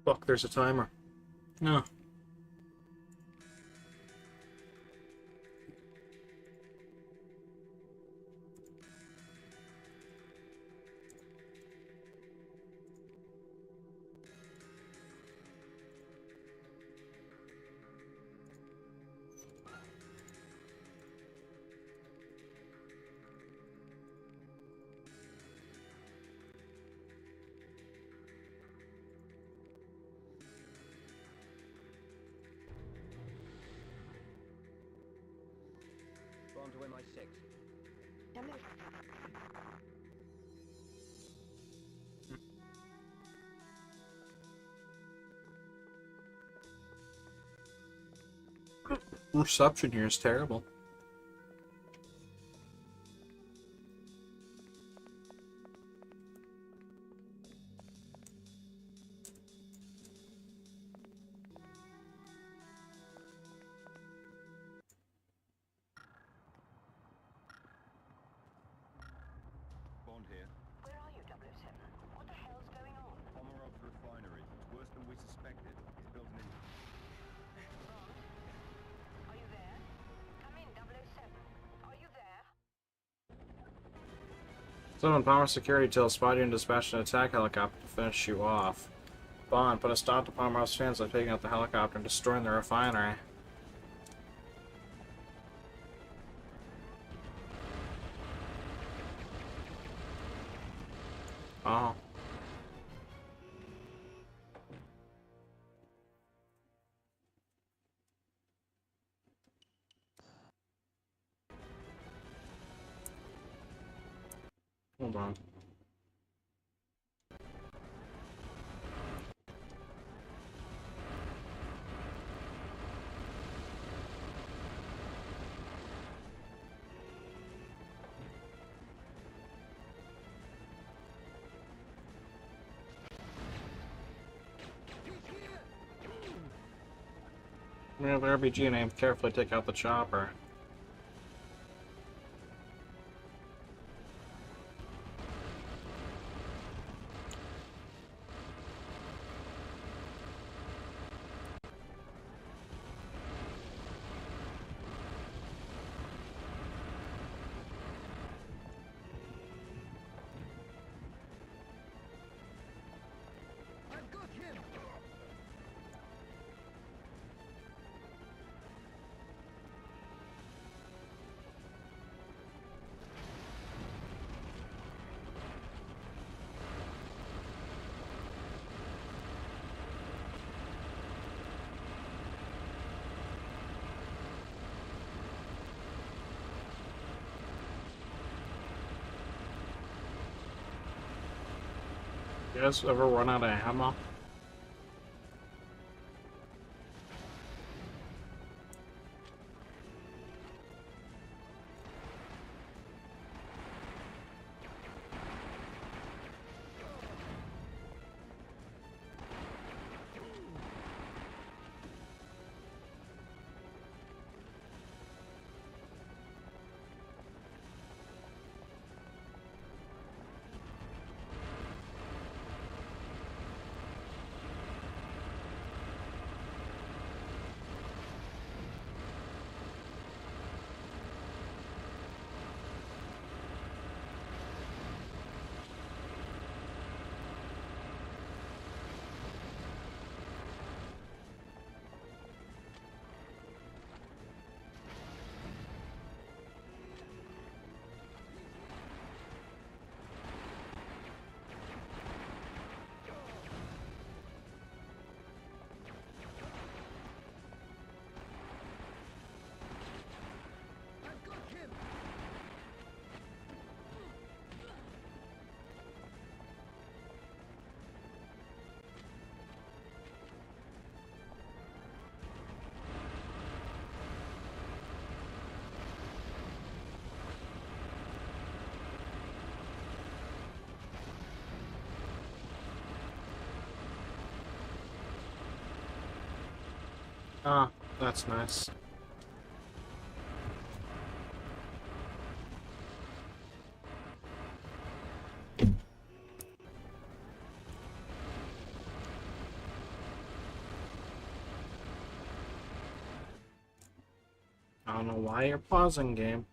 Look, there's a timer. No. On to MI6. Reception here is terrible. Bond here. Where are you, 007? What the hell's going on? Bomber of the refinery. It's worse than we suspected. It's built an Bond? Are you there? Come in, 007. Are you there? Someone Palmer security till spot you and dispatch an attack helicopter to finish you off. Bond, put a stop to Palmer's fans by taking out the helicopter and destroying the refinery. Oh. Hold on. We have an RPG name. Carefully take out the chopper. I've got him! You guys ever run out of ammo? Ah, that's nice. I don't know why you're pausing, game.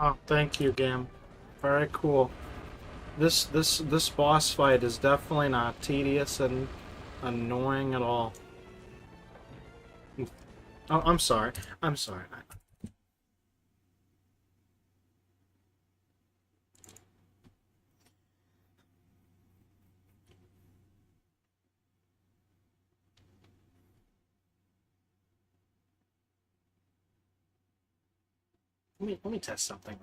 Oh, thank you, game. Very cool. This boss fight is definitely not tedious and annoying at all. Oh, I'm sorry. I'm sorry. Let me test something.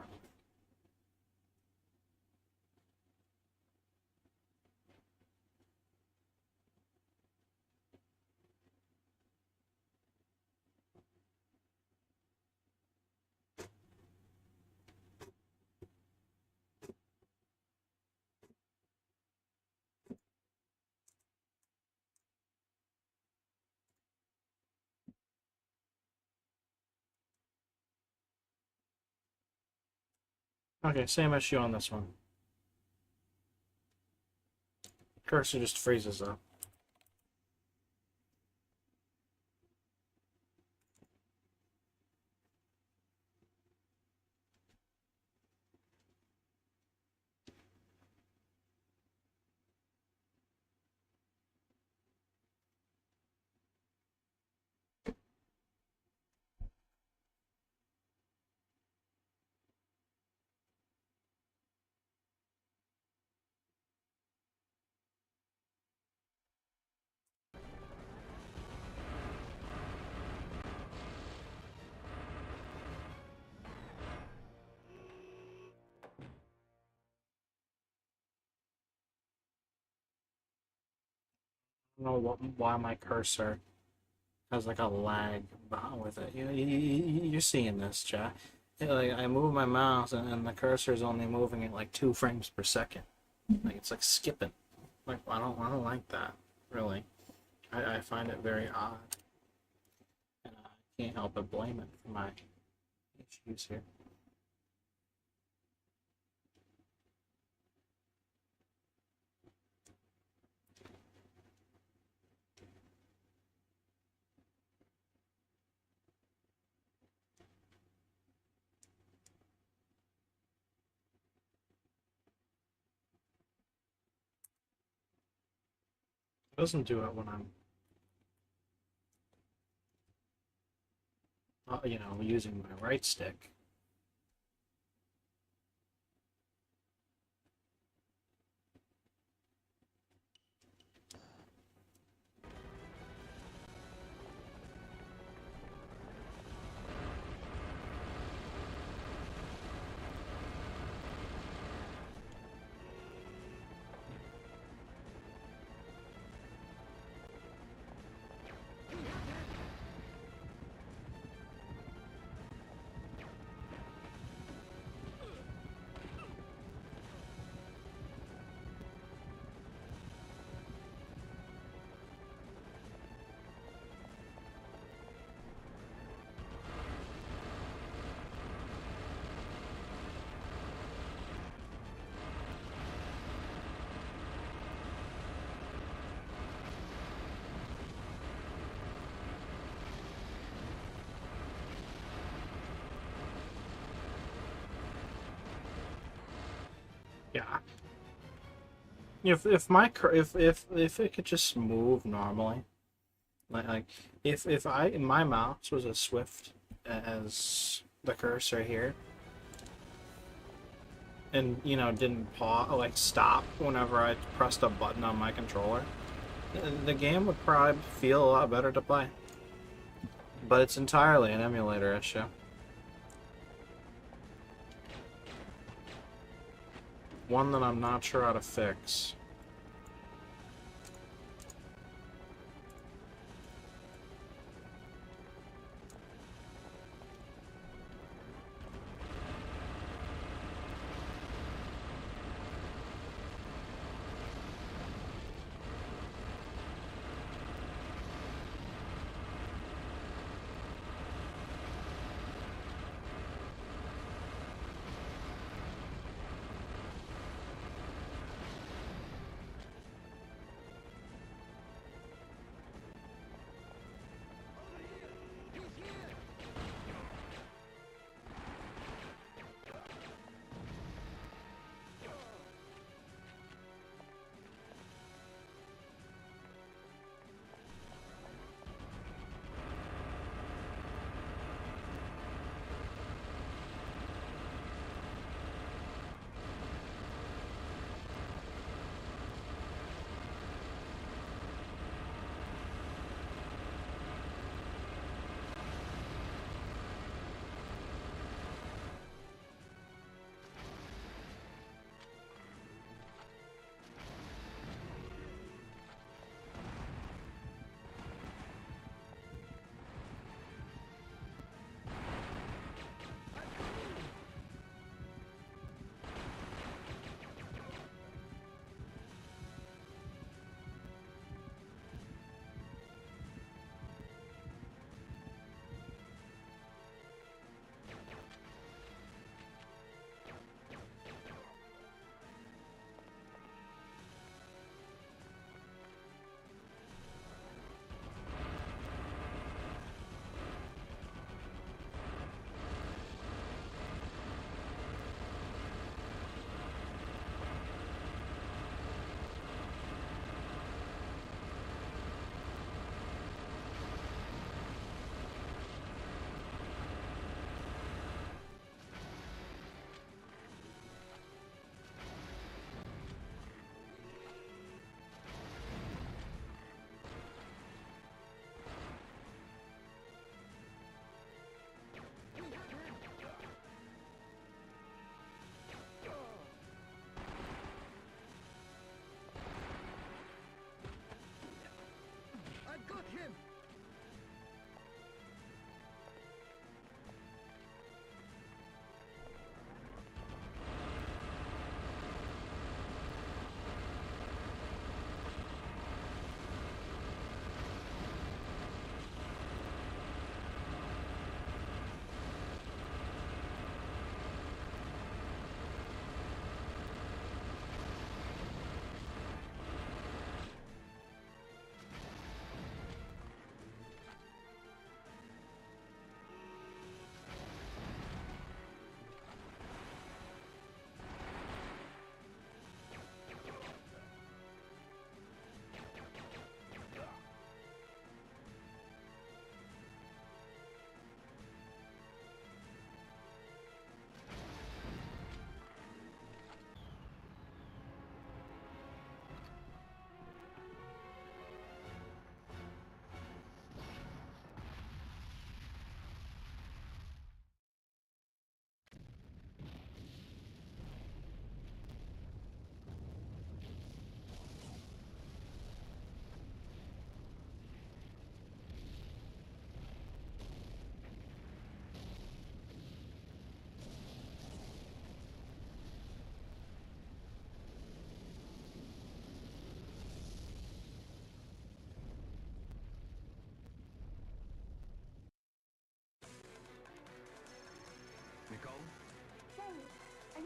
Okay, same issue on this one. Cursor just freezes up. I don't know why my cursor has like a lag with it. You're seeing this, chat. Like I move my mouse and the cursor is only moving at like 2 frames per second. Like it's like skipping. Like I don't like that. Really, I find it very odd, and I can't help but blame it for my issues here. Doesn't do it when I'm, using my right stick. Yeah. If it could just move normally, like if my mouse was as swift as the cursor here, and didn't stop whenever I pressed a button on my controller, the game would probably feel a lot better to play. But it's entirely an emulator issue. One that I'm not sure how to fix.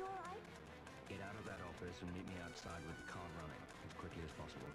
You alright? Get out of that office and meet me outside with the car running as quickly as possible.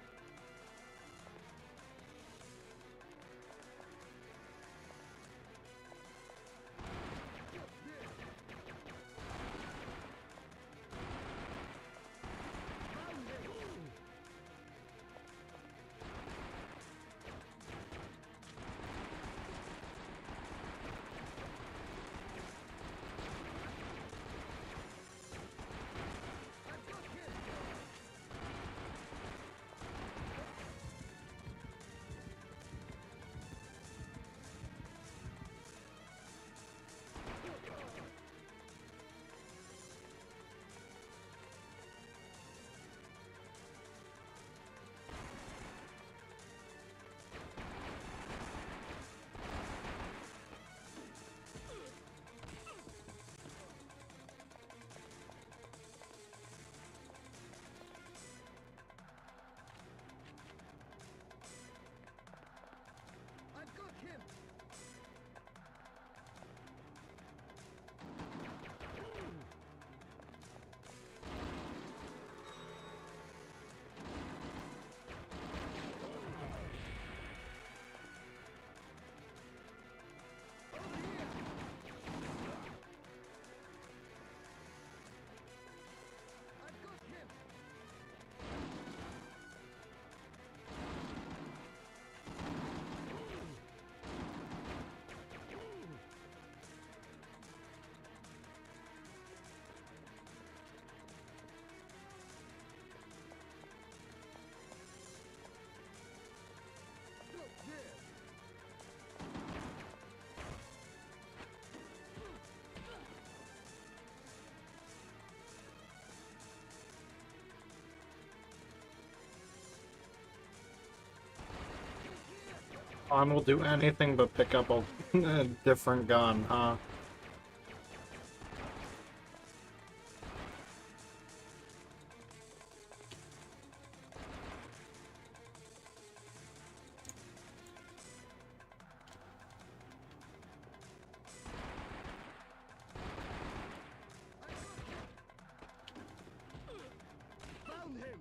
I've got him! I've got him! Look there! Han will do anything but pick up a different gun, huh? Found him!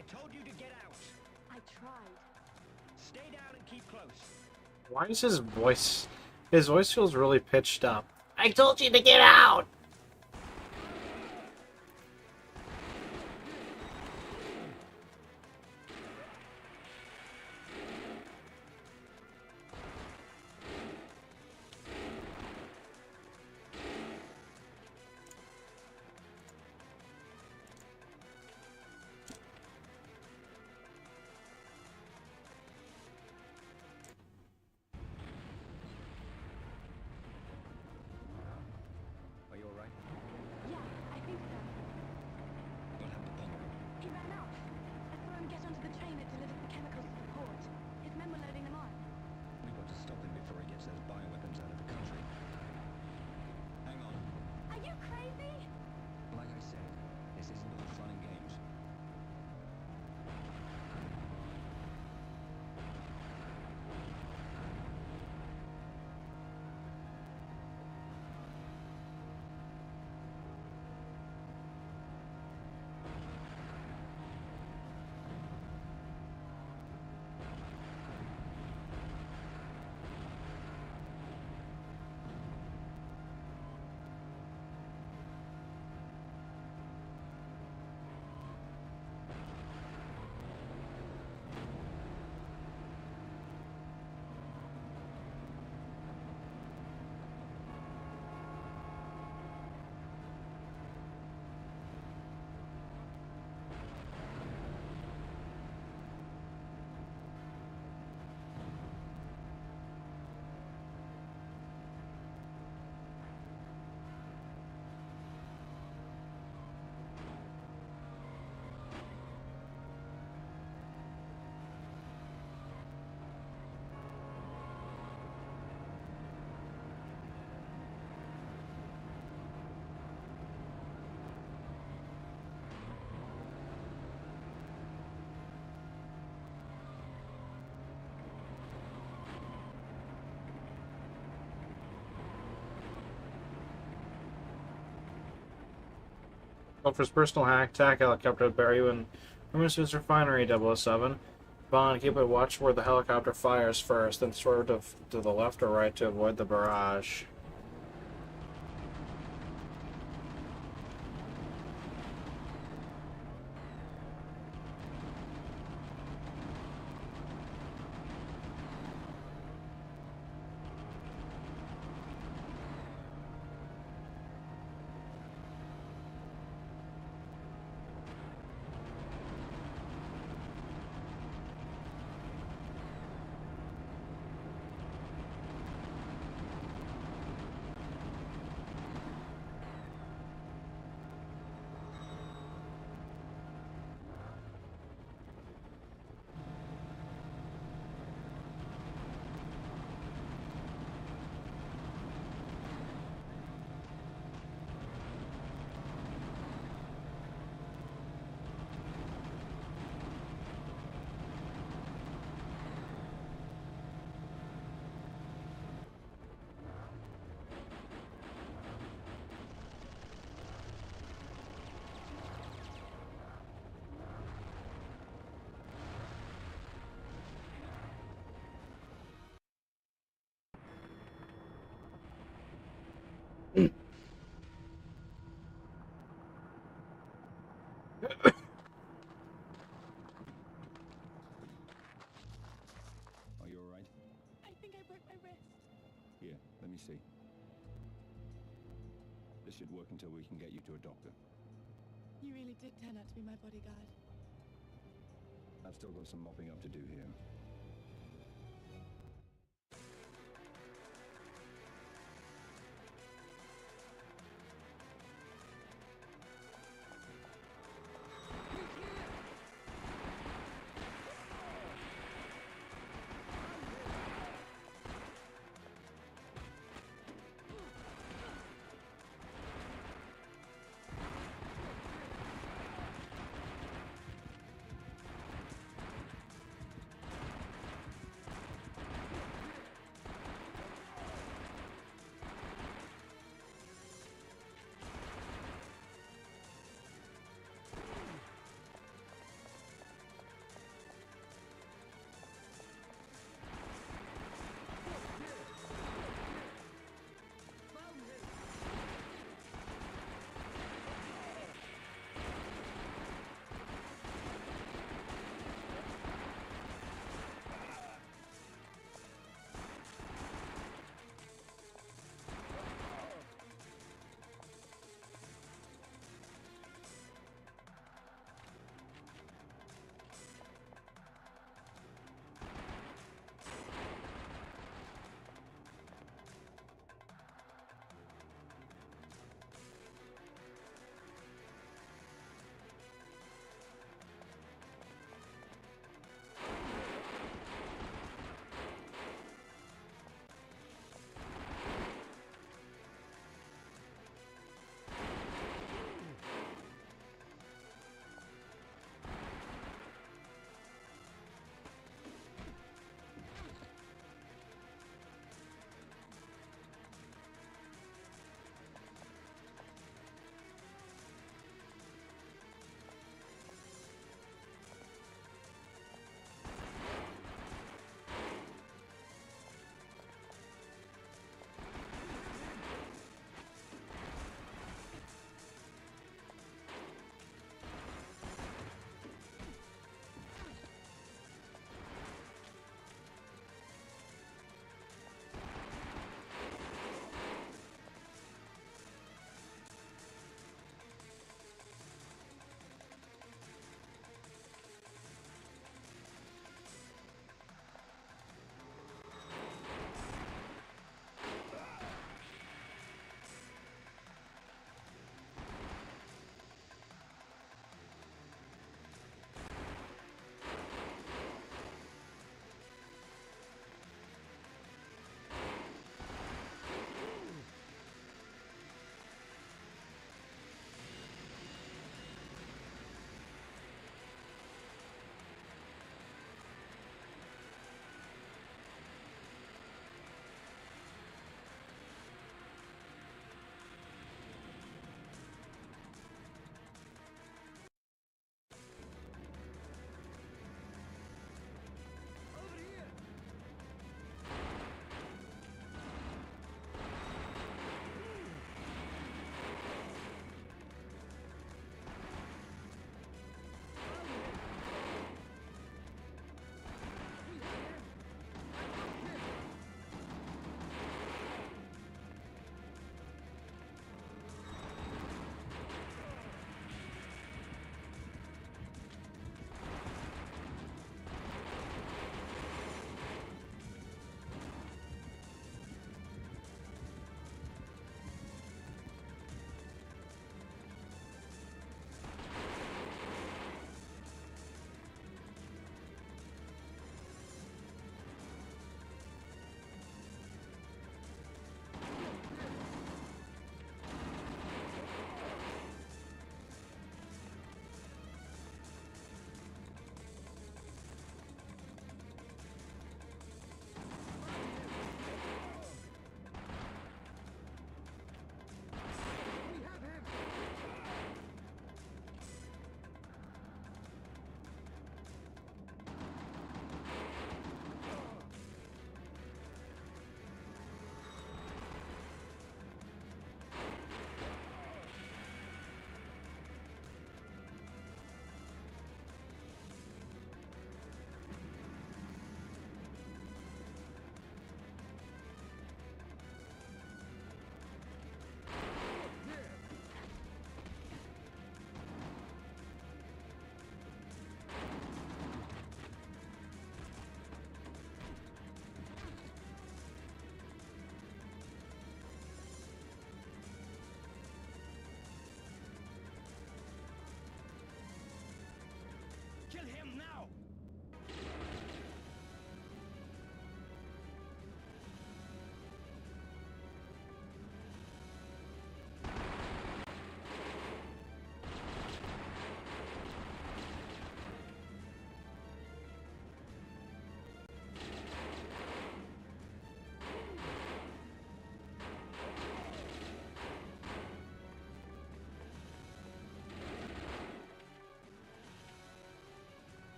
I told you to get out. I tried. Stay down and keep close. Why is his voice... His voice feels really pitched up. I told you to get out! Are you alright? Yeah, I think so. What happened then? He ran out. I saw him get onto the train that delivers the chemicals to the port. His men were loading them on. We've got to stop him before he gets those bioweapons out of the country. Hang on. Are you crazy? Like I said, this isn't all fun and games. Well, for his personal attack helicopter to bury you in Hermes Refinery 007. Bond, keep a watch where the helicopter fires first, then swerve to the left or right to avoid the barrage. Are you alright? I think I broke my wrist. Here, let me see. This should work until we can get you to a doctor. You really did turn out to be my bodyguard. I've still got some mopping up to do here.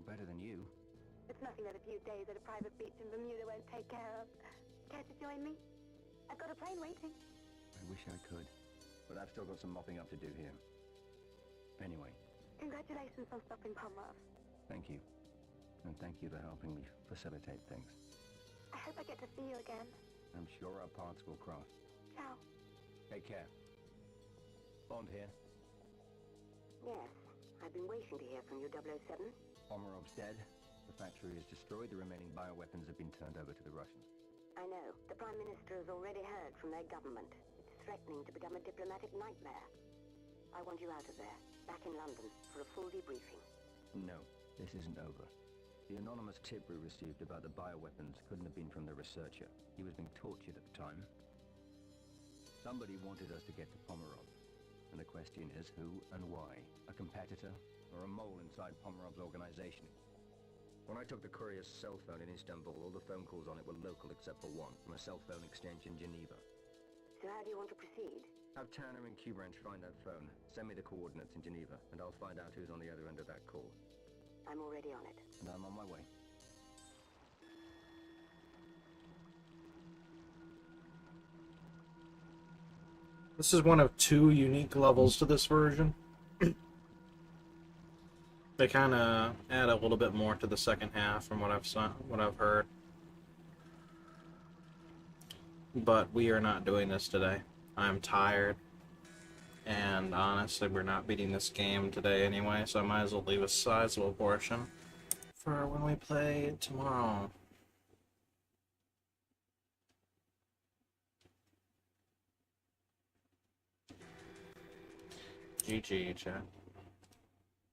better than you. It's nothing that a few days at a private beach in Bermuda won't take care of. Care to join me? I've got a plane waiting. I wish I could, but I've still got some mopping up to do here. Anyway. Congratulations on stopping Pomerov. Thank you. And thank you for helping me facilitate things. I hope I get to see you again. I'm sure our paths will cross. Ciao. Take care. Bond here. Yes, I've been waiting to hear from you, 007. Pomerov's dead. The factory is destroyed. The remaining bioweapons have been turned over to the Russians. I know. The Prime Minister has already heard from their government. It's threatening to become a diplomatic nightmare. I want you out of there, back in London, for a full debriefing. No, this isn't over. The anonymous tip we received about the bioweapons couldn't have been from the researcher. He was being tortured at the time. Somebody wanted us to get to Pomerov. And the question is, who and why? A competitor or a mole inside Pomerov's organization? When I took the courier's cell phone in Istanbul, all the phone calls on it were local except for one, from a cell phone exchange in Geneva. So how do you want to proceed? Have Tanner and Q-Branch find that phone. Send me the coordinates in Geneva, and I'll find out who's on the other end of that call. I'm already on it. And I'm on my way. This is one of 2 unique levels to this version. They kind of add a little bit more to the second half from what I've heard. But we are not doing this today. I'm tired. And honestly, we're not beating this game today anyway, so I might as well leave a sizable portion for when we play tomorrow. GG, chat.